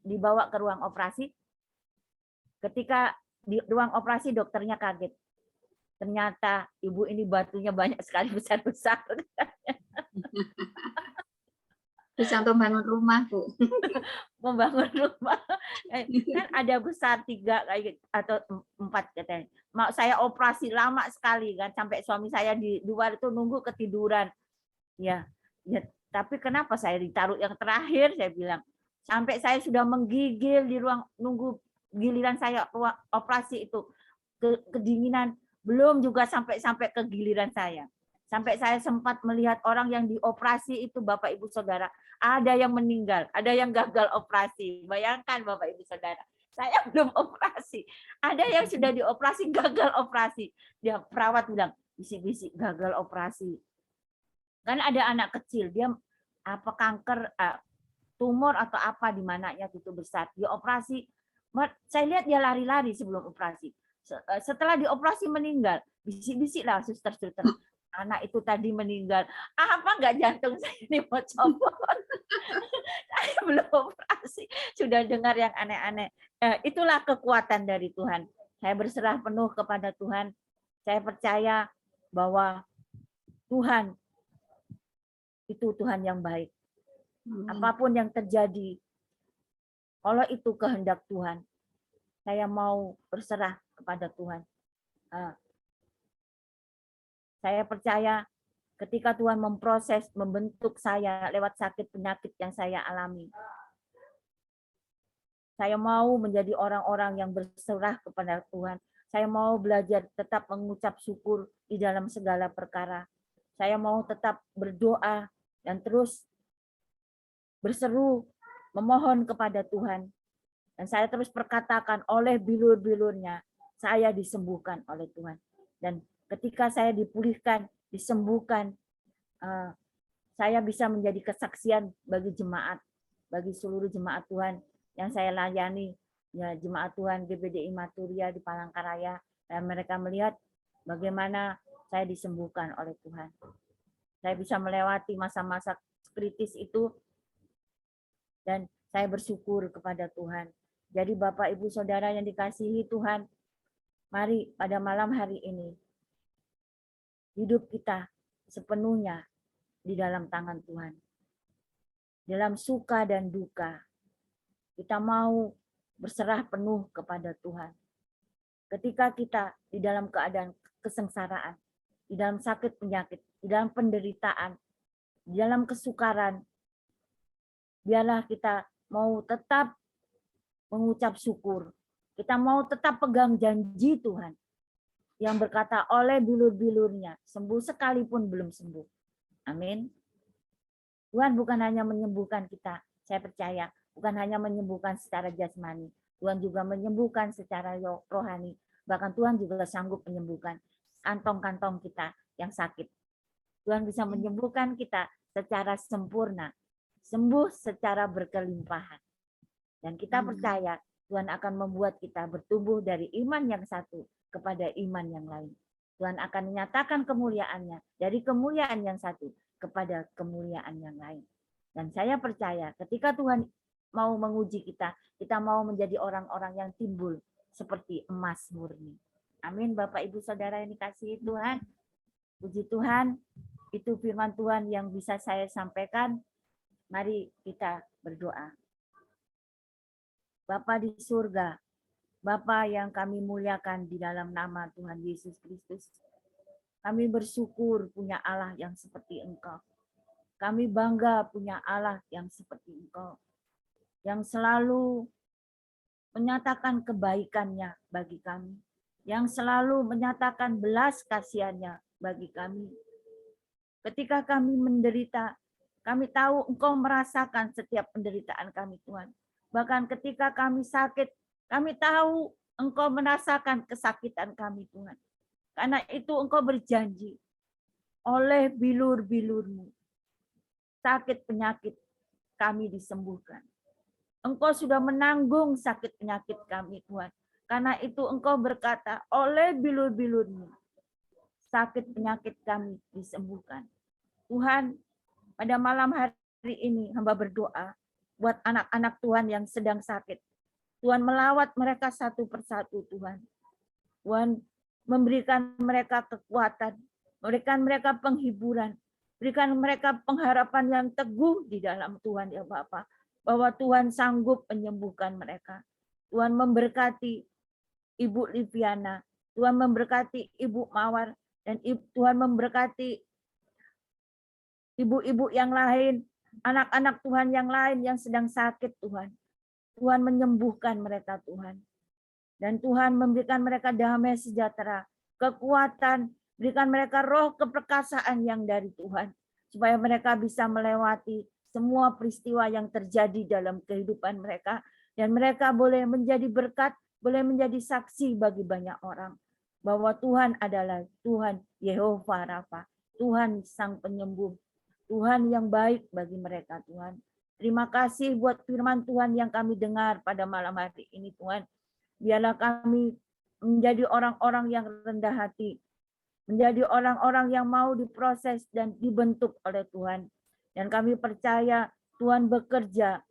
dibawa ke ruang operasi, ketika di ruang operasi dokternya kaget. Ternyata ibu ini batunya banyak sekali besar-besar. Bisa untuk bangun rumah, Bu. Membangun rumah. Kan ada besar 3 atau 4 katanya. Mau saya operasi lama sekali kan, sampai suami saya di luar itu nunggu ketiduran. Ya, tapi kenapa saya ditaruh yang terakhir, saya bilang. Sampai saya sudah menggigil di ruang nunggu giliran saya operasi itu, kedinginan, belum juga sampai ke giliran saya. Sampai saya sempat melihat orang yang dioperasi itu, Bapak Ibu Saudara, ada yang meninggal, ada yang gagal operasi. Bayangkan Bapak Ibu Saudara, saya belum operasi, ada yang sudah dioperasi gagal operasi. Dia perawat bilang, bisik-bisik gagal operasi. Kan ada anak kecil, dia apa kanker, tumor atau apa di mananya itu besar, dia operasi. Saya lihat dia lari-lari sebelum operasi. Setelah dioperasi meninggal, bisik-bisik lah suster. anak itu tadi meninggal. Apa enggak jantung saya ini mau copot? Saya belum operasi, sudah dengar yang aneh-aneh. Itulah kekuatan dari Tuhan. Saya berserah penuh kepada Tuhan. Saya percaya bahwa Tuhan itu Tuhan yang baik. Apapun yang terjadi, kalau itu kehendak Tuhan, saya mau berserah kepada Tuhan. Saya percaya ketika Tuhan memproses, membentuk saya lewat sakit penyakit yang saya alami, saya mau menjadi orang-orang yang berserah kepada Tuhan. Saya mau belajar tetap mengucap syukur di dalam segala perkara. Saya mau tetap berdoa dan terus berseru, memohon kepada Tuhan. Dan saya terus perkatakan, oleh bilur-bilurnya, saya disembuhkan oleh Tuhan. Dan ketika saya dipulihkan, disembuhkan, saya bisa menjadi kesaksian bagi jemaat, bagi seluruh jemaat Tuhan yang saya layani, ya jemaat Tuhan GBDI Maturia di Palangkaraya, dan mereka melihat bagaimana saya disembuhkan oleh Tuhan. Saya bisa melewati masa-masa kritis itu, dan saya bersyukur kepada Tuhan. Jadi Bapak, Ibu, Saudara yang dikasihi Tuhan, mari pada malam hari ini, hidup kita sepenuhnya di dalam tangan Tuhan. Dalam suka dan duka, kita mau berserah penuh kepada Tuhan. Ketika kita di dalam keadaan kesengsaraan, di dalam sakit penyakit, di dalam penderitaan, di dalam kesukaran, biarlah kita mau tetap mengucap syukur. Kita mau tetap pegang janji Tuhan yang berkata, oleh bilur-bilurnya sembuh sekalipun belum sembuh. Amin. Tuhan bukan hanya menyembuhkan kita, saya percaya, bukan hanya menyembuhkan secara jasmani, Tuhan juga menyembuhkan secara rohani. Bahkan Tuhan juga sanggup menyembuhkan kantong-kantong kita yang sakit. Tuhan bisa menyembuhkan kita secara sempurna, sembuh secara berkelimpahan. Dan kita percaya Tuhan akan membuat kita bertumbuh dari iman yang satu kepada iman yang lain. Tuhan akan menyatakan kemuliaannya dari kemuliaan yang satu kepada kemuliaan yang lain. Dan saya percaya ketika Tuhan mau menguji kita, kita mau menjadi orang-orang yang timbul seperti emas murni. Amin. Bapak, Ibu, Saudara yang dikasihi Tuhan. Puji Tuhan, itu firman Tuhan yang bisa saya sampaikan. Mari kita berdoa. Bapa di surga, Bapa yang kami muliakan di dalam nama Tuhan Yesus Kristus. Kami bersyukur punya Allah yang seperti Engkau. Kami bangga punya Allah yang seperti Engkau. Yang selalu menyatakan kebaikannya bagi kami. Yang selalu menyatakan belas kasihannya bagi kami. Ketika kami menderita, kami tahu Engkau merasakan setiap penderitaan kami, Tuhan. Bahkan ketika kami sakit, kami tahu Engkau merasakan kesakitan kami, Tuhan. Karena itu Engkau berjanji, oleh bilur-bilur-Mu, sakit penyakit kami disembuhkan. Engkau sudah menanggung sakit penyakit kami, Tuhan. Karena itu Engkau berkata, oleh bilur-bilur-Mu, sakit penyakit kami disembuhkan. Tuhan, pada malam hari ini hamba berdoa, buat anak-anak Tuhan yang sedang sakit. Tuhan melawat mereka satu persatu, Tuhan. Tuhan memberikan mereka kekuatan, memberikan mereka penghiburan, berikan mereka pengharapan yang teguh di dalam Tuhan, ya Bapa, bahwa Tuhan sanggup menyembuhkan mereka. Tuhan memberkati Ibu Liviana, Tuhan memberkati Ibu Mawar, dan Tuhan memberkati ibu-ibu yang lain, anak-anak Tuhan yang lain yang sedang sakit, Tuhan. Tuhan menyembuhkan mereka, Tuhan. Dan Tuhan memberikan mereka damai sejahtera, kekuatan, berikan mereka roh keperkasaan yang dari Tuhan. Supaya mereka bisa melewati semua peristiwa yang terjadi dalam kehidupan mereka. Dan mereka boleh menjadi berkat, boleh menjadi saksi bagi banyak orang. Bahwa Tuhan adalah Tuhan Yehova Rafa, Tuhan Sang Penyembuh, Tuhan yang baik bagi mereka, Tuhan. Terima kasih buat firman Tuhan yang kami dengar pada malam hari ini, Tuhan. Biarlah kami menjadi orang-orang yang rendah hati, menjadi orang-orang yang mau diproses dan dibentuk oleh Tuhan. Dan kami percaya Tuhan bekerja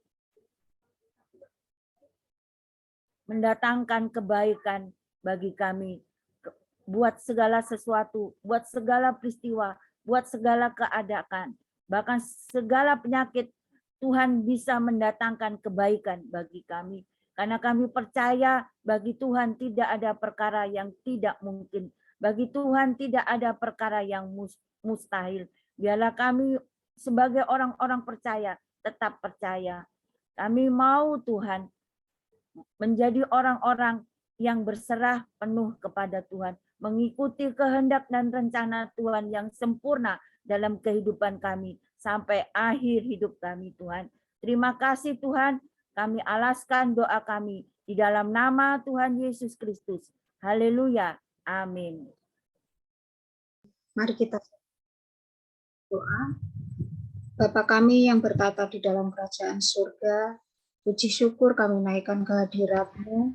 mendatangkan kebaikan bagi kami, buat segala sesuatu, buat segala peristiwa, buat segala keadaan, bahkan segala penyakit. Tuhan bisa mendatangkan kebaikan bagi kami, karena kami percaya bagi Tuhan tidak ada perkara yang tidak mungkin, bagi Tuhan tidak ada perkara yang mustahil. Biarlah kami sebagai orang-orang percaya tetap percaya. Kami mau Tuhan menjadi orang-orang yang berserah penuh kepada Tuhan, mengikuti kehendak dan rencana Tuhan yang sempurna dalam kehidupan kami sampai akhir hidup kami, Tuhan. Terima kasih Tuhan, kami alaskan doa kami di dalam nama Tuhan Yesus Kristus. Haleluya. Amin. Mari kita doa. Bapa kami yang bertata di dalam kerajaan surga, puji syukur kami naikkan kehadirat-Mu.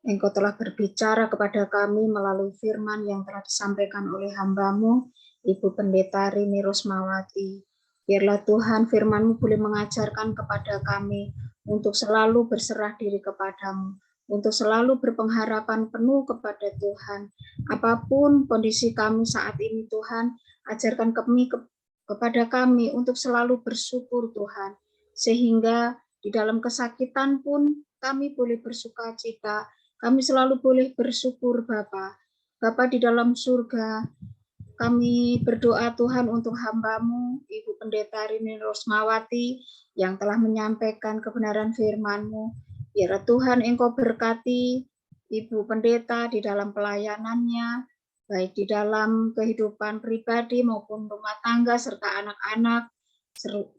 Engkau telah berbicara kepada kami melalui firman yang telah disampaikan oleh hamba-Mu, Ibu Pendeta Rini Rosmawati. Biarlah Tuhan firman-Mu boleh mengajarkan kepada kami untuk selalu berserah diri kepada-Mu, untuk selalu berpengharapan penuh kepada Tuhan. Apapun kondisi kami saat ini Tuhan, ajarkan kepada kami untuk selalu bersyukur Tuhan, sehingga di dalam kesakitan pun kami boleh bersuka cita, kami selalu boleh bersyukur Bapa. Bapa di dalam surga, kami berdoa Tuhan untuk hamba-Mu, Ibu Pendeta Rini Rosmawati, yang telah menyampaikan kebenaran firman-Mu. Biar Tuhan Engkau berkati Ibu Pendeta di dalam pelayanannya, baik di dalam kehidupan pribadi maupun rumah tangga, serta anak-anak,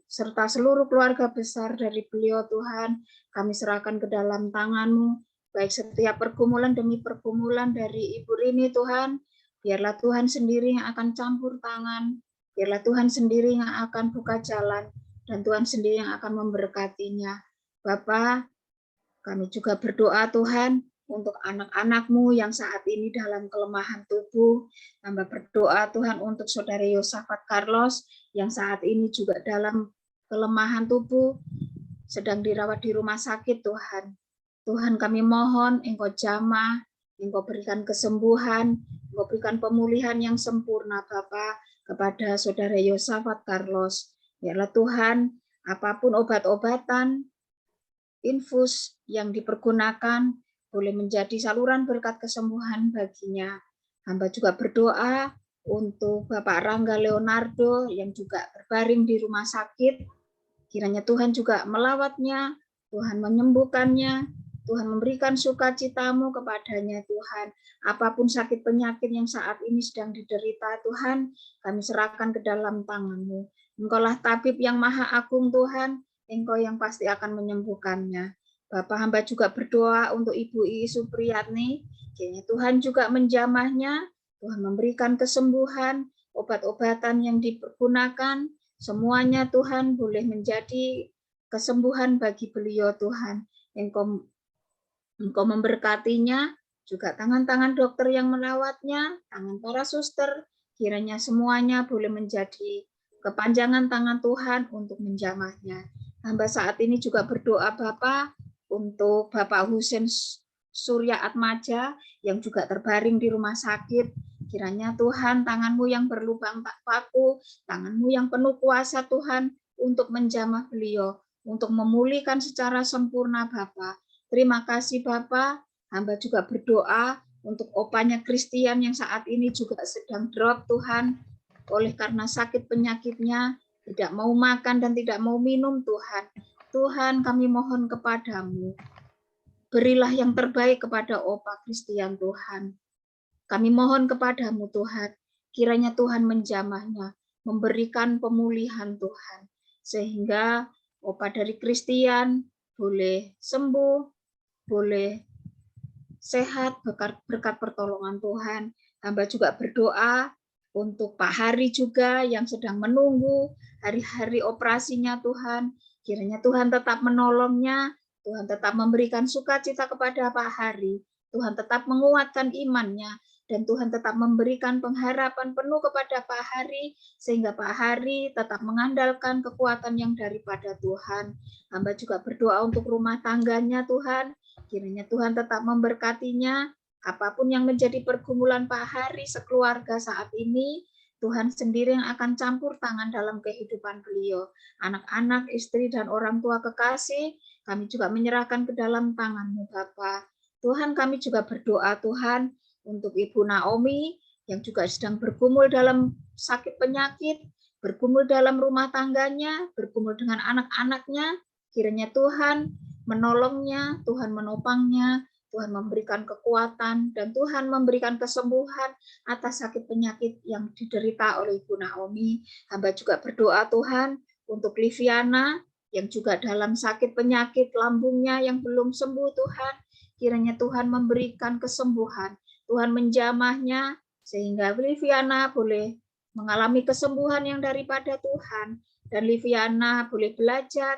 serta seluruh keluarga besar dari beliau Tuhan. Kami serahkan ke dalam tangan-Mu, baik setiap pergumulan demi pergumulan dari Ibu Rini Tuhan. Biarlah Tuhan sendiri yang akan campur tangan, biarlah Tuhan sendiri yang akan buka jalan, dan Tuhan sendiri yang akan memberkatinya. Bapa, kami juga berdoa Tuhan untuk anak-anak-Mu yang saat ini dalam kelemahan tubuh. Hamba berdoa Tuhan untuk Saudara Yosafat Carlos yang saat ini juga dalam kelemahan tubuh, sedang dirawat di rumah sakit Tuhan. Tuhan kami mohon Engkau jamah, Engkau berikan kesembuhan, Engkau berikan pemulihan yang sempurna Bapa kepada Saudara Yosafat Carlos. Biarlah Tuhan, apapun obat-obatan, infus yang dipergunakan boleh menjadi saluran berkat kesembuhan baginya. Hamba juga berdoa untuk Bapak Rangga Leonardo yang juga berbaring di rumah sakit. Kiranya Tuhan juga melawatnya, Tuhan menyembuhkannya, Tuhan memberikan sukacita-Mu kepadanya Tuhan. Apapun sakit penyakit yang saat ini sedang diderita Tuhan, kami serahkan ke dalam tangan-Mu. Engkaulah tabib yang maha agung Tuhan, Engkau yang pasti akan menyembuhkannya. Bapak hamba juga berdoa untuk Ibu Ii Supriyatni, kiranya Tuhan juga menjamahnya, Tuhan memberikan kesembuhan, obat-obatan yang dipergunakan, semuanya Tuhan boleh menjadi kesembuhan bagi beliau Tuhan. Engkau memberkatinya, juga tangan-tangan dokter yang merawatnya, tangan para suster, kiranya semuanya boleh menjadi kepanjangan tangan Tuhan untuk menjamahnya. Hamba saat ini juga berdoa Bapak untuk Bapak Husein Surya Atmaja yang juga terbaring di rumah sakit. Kiranya Tuhan tangan-Mu yang berlubang tak paku, tangan-Mu yang penuh kuasa Tuhan untuk menjamah beliau, untuk memulihkan secara sempurna Bapak. Terima kasih Bapak, hamba juga berdoa untuk opanya Christian yang saat ini juga sedang drop Tuhan, oleh karena sakit penyakitnya, tidak mau makan dan tidak mau minum Tuhan. Tuhan kami mohon kepada-Mu, berilah yang terbaik kepada opa Christian Tuhan. Kami mohon kepada-Mu Tuhan, kiranya Tuhan menjamahnya, memberikan pemulihan Tuhan, sehingga opa dari Christian boleh sembuh, boleh sehat berkat pertolongan Tuhan. Hamba juga berdoa untuk Pak Hari juga yang sedang menunggu hari-hari operasinya Tuhan. Kiranya Tuhan tetap menolongnya, Tuhan tetap memberikan sukacita kepada Pak Hari, Tuhan tetap menguatkan imannya, dan Tuhan tetap memberikan pengharapan penuh kepada Pak Hari, sehingga Pak Hari tetap mengandalkan kekuatan yang daripada Tuhan. Hamba juga berdoa untuk rumah tangganya Tuhan, kiranya Tuhan tetap memberkatinya, apapun yang menjadi pergumulan Pak Hari sekeluarga saat ini, Tuhan sendiri yang akan campur tangan dalam kehidupan beliau. Anak-anak, istri, dan orang tua kekasih, kami juga menyerahkan ke dalam tangan-Mu, Bapa. Tuhan, kami juga berdoa, Tuhan, untuk Ibu Naomi, yang juga sedang bergumul dalam sakit penyakit, bergumul dalam rumah tangganya, bergumul dengan anak-anaknya. Kiranya Tuhan menolongnya, Tuhan menopangnya, Tuhan memberikan kekuatan, dan Tuhan memberikan kesembuhan atas sakit penyakit yang diderita oleh Ibu Naomi. Hamba juga berdoa Tuhan untuk Liviana yang juga dalam sakit penyakit lambungnya yang belum sembuh Tuhan. Kiranya Tuhan memberikan kesembuhan, Tuhan menjamahnya sehingga Liviana boleh mengalami kesembuhan yang daripada Tuhan, dan Liviana boleh belajar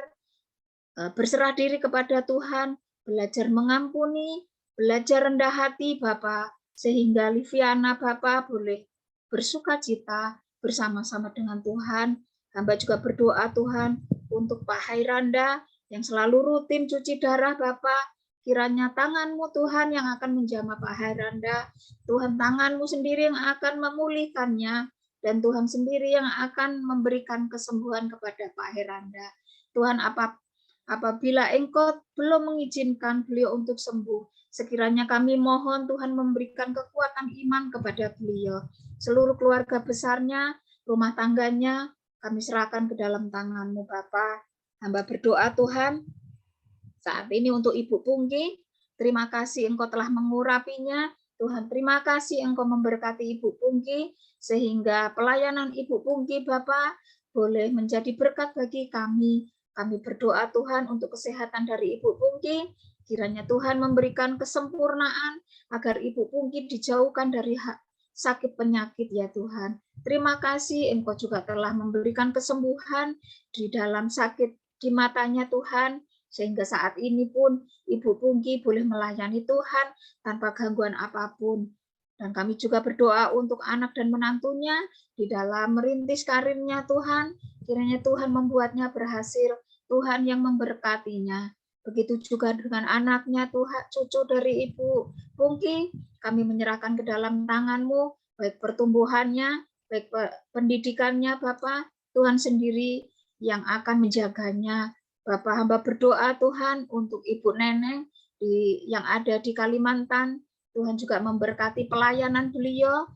berserah diri kepada Tuhan, belajar mengampuni, belajar rendah hati Bapa, sehingga Liviana Bapa boleh bersukacita bersama-sama dengan Tuhan. Hamba juga berdoa Tuhan untuk Pak Hairanda yang selalu rutin cuci darah Bapa. Kiranya tangan-Mu Tuhan yang akan menjamah Pak Hairanda, Tuhan tangan-Mu sendiri yang akan memulihkannya, dan Tuhan sendiri yang akan memberikan kesembuhan kepada Pak Hairanda. Tuhan, apabila Engkau belum mengizinkan beliau untuk sembuh, sekiranya kami mohon Tuhan memberikan kekuatan iman kepada beliau. Seluruh keluarga besarnya, rumah tangganya, kami serahkan ke dalam tangan-Mu Bapa. Hamba berdoa Tuhan, saat ini untuk Ibu Pungki, terima kasih Engkau telah mengurapinya. Tuhan, terima kasih Engkau memberkati Ibu Pungki, sehingga pelayanan Ibu Pungki Bapa boleh menjadi berkat bagi kami. Kami berdoa Tuhan untuk kesehatan dari Ibu Pungki, kiranya Tuhan memberikan kesempurnaan agar Ibu Pungki dijauhkan dari sakit penyakit ya Tuhan. Terima kasih Engkau juga telah memberikan kesembuhan di dalam sakit di matanya Tuhan, sehingga saat ini pun Ibu Pungki boleh melayani Tuhan tanpa gangguan apapun. Dan kami juga berdoa untuk anak dan menantunya di dalam merintis karirnya Tuhan, kiranya Tuhan membuatnya berhasil, Tuhan yang memberkatinya. Begitu juga dengan anaknya Tuhan, cucu dari Ibu Pungki, kami menyerahkan ke dalam tangan-Mu, baik pertumbuhannya, baik pendidikannya Bapak, Tuhan sendiri yang akan menjaganya. Bapak, hamba berdoa Tuhan untuk Ibu Neneng yang ada di Kalimantan, Tuhan juga memberkati pelayanan beliau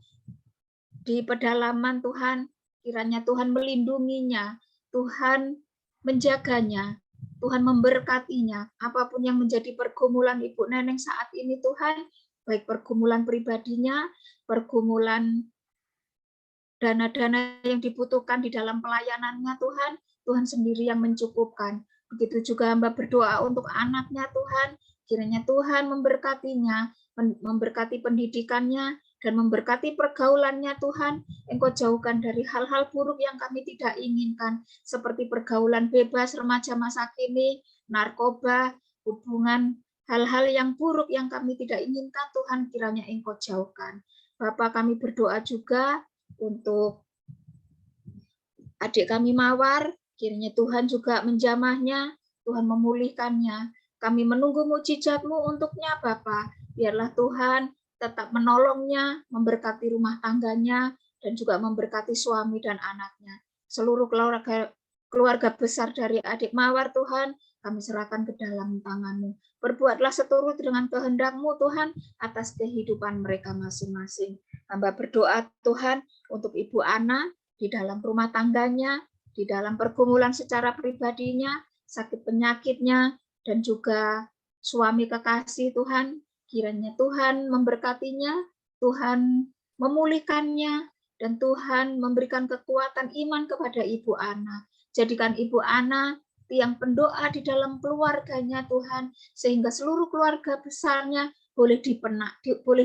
di pedalaman Tuhan, kiranya Tuhan melindunginya, Tuhan menjaganya, Tuhan memberkatinya, apapun yang menjadi pergumulan Ibu Neneng saat ini Tuhan, baik pergumulan pribadinya, pergumulan dana-dana yang dibutuhkan di dalam pelayanannya Tuhan, Tuhan sendiri yang mencukupkan. Begitu juga hamba berdoa untuk anaknya Tuhan, kiranya Tuhan memberkatinya, memberkati pendidikannya, dan memberkati pergaulannya Tuhan. Engkau jauhkan dari hal-hal buruk yang kami tidak inginkan, seperti pergaulan bebas remaja masa kini, narkoba, hubungan, hal-hal yang buruk yang kami tidak inginkan Tuhan, kiranya Engkau jauhkan. Bapak, kami berdoa juga untuk adik kami Mawar, kiranya Tuhan juga menjamahnya, Tuhan memulihkannya. Kami menunggu mujizat-Mu untuknya Bapa. Biarlah Tuhan tetap menolongnya, memberkati rumah tangganya, dan juga memberkati suami dan anaknya. Seluruh keluarga besar dari adik Mawar Tuhan, kami serahkan ke dalam tangan-Mu. Berbuatlah seturut dengan kehendak-Mu Tuhan atas kehidupan mereka masing-masing. Hamba berdoa Tuhan untuk Ibu Ana di dalam rumah tangganya, di dalam pergumulan secara pribadinya, sakit penyakitnya, dan juga suami kekasih Tuhan. Kiranya Tuhan memberkatinya, Tuhan memulihkannya, dan Tuhan memberikan kekuatan iman kepada Ibu Ana. Jadikan Ibu Ana tiang pendoa di dalam keluarganya Tuhan, sehingga seluruh keluarga besarnya boleh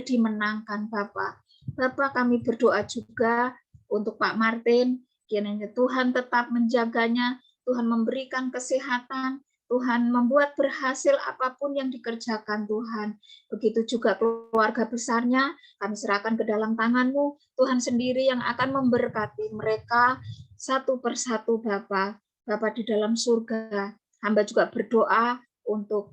dimenangkan Bapak. Bapak, kami berdoa juga untuk Pak Martin, kiranya Tuhan tetap menjaganya, Tuhan memberikan kesehatan, Tuhan membuat berhasil apapun yang dikerjakan Tuhan. Begitu juga keluarga besarnya, kami serahkan ke dalam tangan-Mu. Tuhan sendiri yang akan memberkati mereka satu persatu Bapa. Bapa di dalam surga, hamba juga berdoa untuk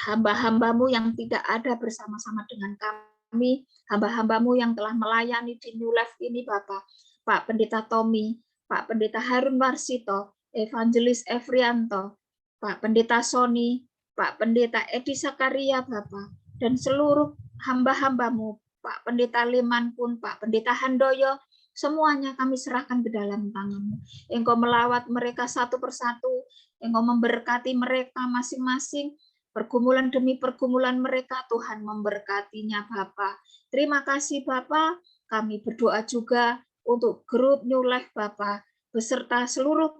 hamba-hambamu yang tidak ada bersama-sama dengan kami, hamba-hambamu yang telah melayani di New Life ini Bapak, Pak Pendeta Tommy, Pak Pendeta Harun Warsito, Evangelis Efrianto, Pak Pendeta Sony, Pak Pendeta Edi Sakaria Bapak, dan seluruh hamba-hambamu, Pak Pendeta Liman pun, Pak Pendeta Handoyo, semuanya kami serahkan ke dalam tangan-Mu. Engkau melawat mereka satu persatu, Engkau memberkati mereka masing-masing, pergumulan demi pergumulan mereka, Tuhan memberkatinya Bapa. Terima kasih Bapa, kami berdoa juga untuk grup New Life Bapa, beserta seluruh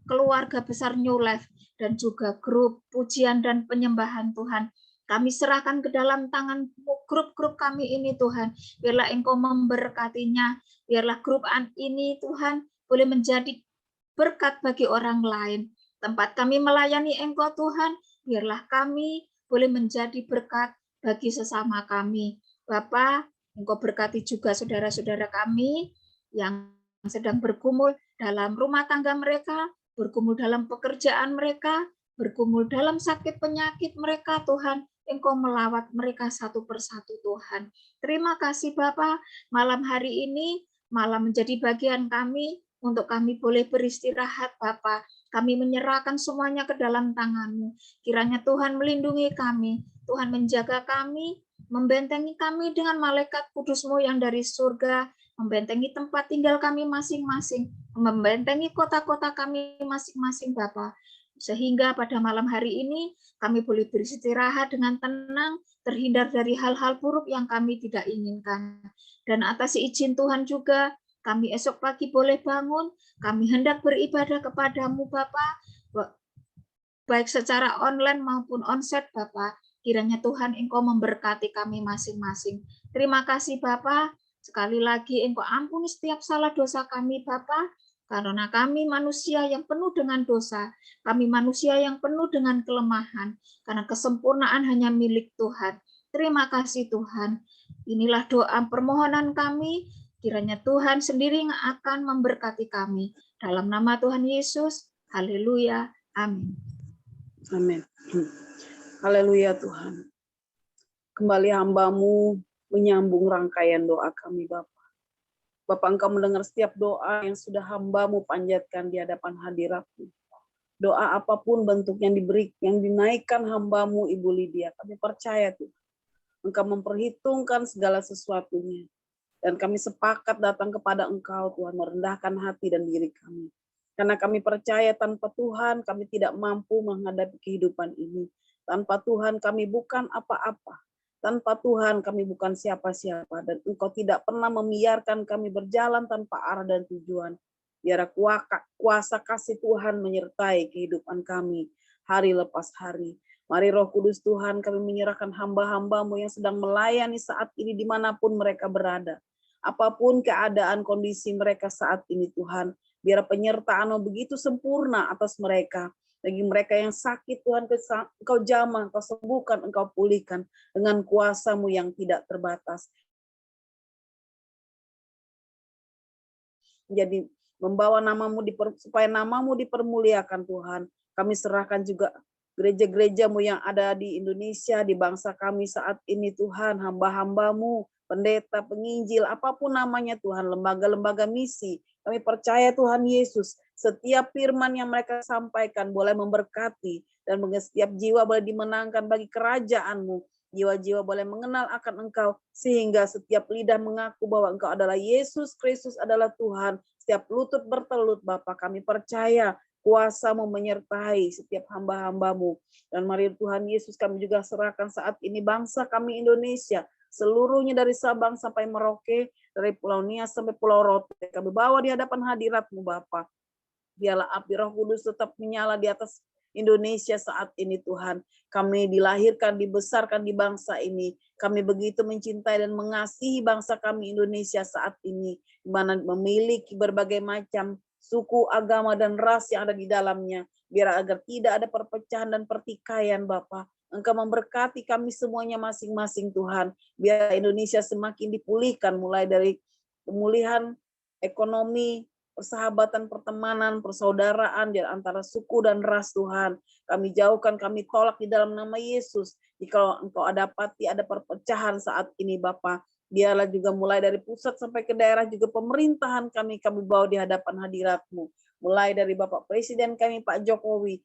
keluarga besar New Life, dan juga grup pujian dan penyembahan Tuhan. Kami serahkan ke dalam tangan-Mu grup-grup kami ini Tuhan. Biarlah Engkau memberkatinya. Biarlah grup ini Tuhan boleh menjadi berkat bagi orang lain. Tempat kami melayani Engkau Tuhan, biarlah kami boleh menjadi berkat bagi sesama kami. Bapa, Engkau berkati juga saudara-saudara kami yang sedang bergumul dalam rumah tangga mereka, bergumul dalam pekerjaan mereka, bergumul dalam sakit penyakit mereka, Tuhan. Engkau melawat mereka satu persatu, Tuhan. Terima kasih, Bapa. Malam hari ini, malam menjadi bagian kami, untuk kami boleh beristirahat, Bapa. Kami menyerahkan semuanya ke dalam tangan-Mu. Kiranya Tuhan melindungi kami, Tuhan menjaga kami, membentengi kami dengan malaikat kudus-Mu yang dari surga, membentengi tempat tinggal kami masing-masing, membentengi kota-kota kami masing-masing, Bapa. Sehingga pada malam hari ini kami boleh beristirahat dengan tenang, terhindar dari hal-hal buruk yang kami tidak inginkan. Dan atas izin Tuhan juga, kami esok pagi boleh bangun, kami hendak beribadah kepadamu Bapa, baik secara online maupun onsite Bapa. Kiranya Tuhan Engkau memberkati kami masing-masing. Terima kasih Bapa. Sekali lagi Engkau ampuni setiap salah dosa kami Bapa, karena kami manusia yang penuh dengan dosa, kami manusia yang penuh dengan kelemahan, karena kesempurnaan hanya milik Tuhan. Terima kasih Tuhan. Inilah doa permohonan kami, kiranya Tuhan sendiri yang akan memberkati kami. Dalam nama Tuhan Yesus, haleluya, amin. Amin. Haleluya Tuhan. Kembali hamba-Mu menyambung rangkaian doa kami Bapa. Bapak Engkau mendengar setiap doa yang sudah hamba-Mu panjatkan di hadapan hadirat-Mu. Doa apapun bentuk yang diberi, yang dinaikkan hamba-Mu Ibu Lydia. Kami percaya Tuhan, Engkau memperhitungkan segala sesuatunya. Dan kami sepakat datang kepada Engkau Tuhan, merendahkan hati dan diri kami. Karena kami percaya tanpa Tuhan kami tidak mampu menghadapi kehidupan ini. Tanpa Tuhan kami bukan apa-apa. Tanpa Tuhan kami bukan siapa-siapa, dan Engkau tidak pernah membiarkan kami berjalan tanpa arah dan tujuan. Biar kuasa kasih Tuhan menyertai kehidupan kami hari lepas hari. Mari Roh Kudus Tuhan, kami menyerahkan hamba-hamba-Mu yang sedang melayani saat ini dimanapun mereka berada. Apapun keadaan kondisi mereka saat ini Tuhan, biar penyertaan-Mu begitu sempurna atas mereka. Bagi mereka yang sakit Tuhan, Engkau jamah, Engkau sembuhkan, Engkau pulihkan dengan kuasa-Mu yang tidak terbatas. Jadi membawa nama-Mu supaya nama-Mu dipermuliakan Tuhan. Kami serahkan juga gereja-gereja-Mu yang ada di Indonesia, di bangsa kami saat ini Tuhan, hamba-hamba-Mu, pendeta, penginjil, apapun namanya Tuhan, lembaga-lembaga misi. Kami percaya Tuhan Yesus, setiap firman yang mereka sampaikan boleh memberkati, dan setiap jiwa boleh dimenangkan bagi kerajaan-Mu. Jiwa-jiwa boleh mengenal akan Engkau, sehingga setiap lidah mengaku bahwa Engkau adalah Yesus Kristus adalah Tuhan. Setiap lutut bertelut, Bapa, kami percaya kuasa-Mu menyertai setiap hamba-hamba-Mu. Dan mari Tuhan Yesus, kami juga serahkan saat ini bangsa kami Indonesia, seluruhnya dari Sabang sampai Merauke, dari Pulau Nias sampai Pulau Rote. Kami bawa di hadapan hadirat-Mu Bapa. Biarlah api Roh Kudus tetap menyala di atas Indonesia saat ini Tuhan. Kami dilahirkan, dibesarkan di bangsa ini. Kami begitu mencintai dan mengasihi bangsa kami Indonesia saat ini, di mana memiliki berbagai macam suku, agama, dan ras yang ada di dalamnya. biar agar tidak ada perpecahan dan pertikaian Bapa. Engkau memberkati kami semuanya masing-masing Tuhan, biar Indonesia semakin dipulihkan mulai dari pemulihan ekonomi, persahabatan, pertemanan, persaudaraan di antara suku dan ras Tuhan. Kami jauhkan, kami tolak di dalam nama Yesus. Jika Engkau dapati ada perpecahan saat ini Bapa, biarlah juga mulai dari pusat sampai ke daerah juga pemerintahan kami bawa di hadapan hadirat-Mu. Mulai dari Bapak Presiden kami Pak Jokowi,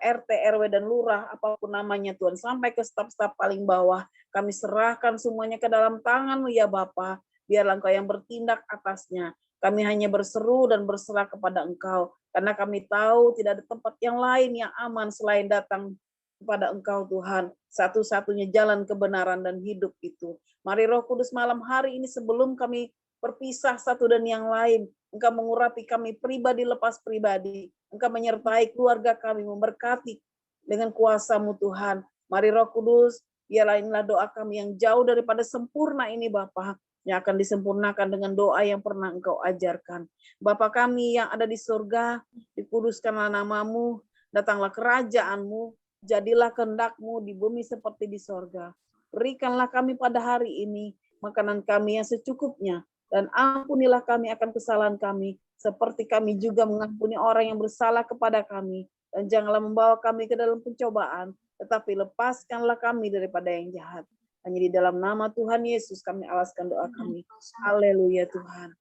RT, RW dan lurah apapun namanya Tuhan, sampai ke staf-staf paling bawah, kami serahkan semuanya ke dalam tangan-Mu ya Bapa. Biarlah Engkau yang bertindak atasnya. Kami hanya berseru dan berserah kepada Engkau, karena kami tahu tidak ada tempat yang lain yang aman selain datang kepada Engkau Tuhan. Satu-satunya jalan kebenaran dan hidup itu. Mari Roh Kudus malam hari ini sebelum kami berpisah satu dan yang lain, Engkau mengurapi kami pribadi lepas pribadi. Engkau menyertai keluarga kami, memberkati dengan kuasa-Mu Tuhan. Mari Roh Kudus, biarlah inilah doa kami yang jauh daripada sempurna ini Bapa, yang akan disempurnakan dengan doa yang pernah Engkau ajarkan. Bapa kami yang ada di surga, dikuduskanlah nama-Mu, datanglah kerajaan-Mu, jadilah kehendak-Mu di bumi seperti di surga. Berikanlah kami pada hari ini makanan kami yang secukupnya, dan ampunilah kami akan kesalahan kami, seperti kami juga mengampuni orang yang bersalah kepada kami. Dan janganlah membawa kami ke dalam pencobaan, tetapi lepaskanlah kami daripada yang jahat. Hanya di dalam nama Tuhan Yesus kami alaskan doa kami. Haleluya Tuhan.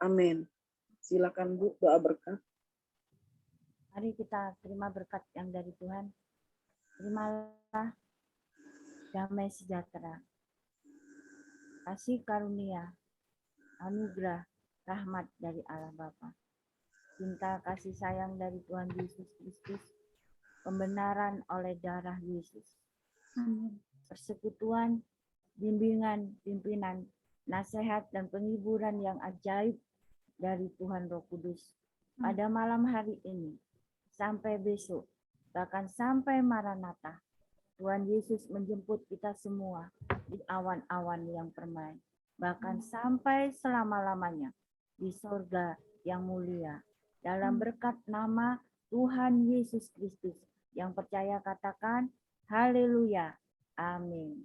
Amin. Silakan Bu, doa berkat. Mari kita terima berkat yang dari Tuhan. Terimalah damai sejahtera, kasih karunia, anugerah, rahmat dari Allah Bapa, cinta kasih sayang dari Tuhan Yesus Kristus, pembenaran oleh darah Yesus, persekutuan, bimbingan, pimpinan, nasihat dan penghiburan yang ajaib dari Tuhan Roh Kudus pada malam hari ini sampai besok, bahkan sampai Maranatha. Tuhan Yesus menjemput kita semua di awan-awan yang permai, bahkan sampai selama-lamanya di sorga yang mulia. Dalam berkat nama Tuhan Yesus Kristus, yang percaya katakan, haleluya, amin.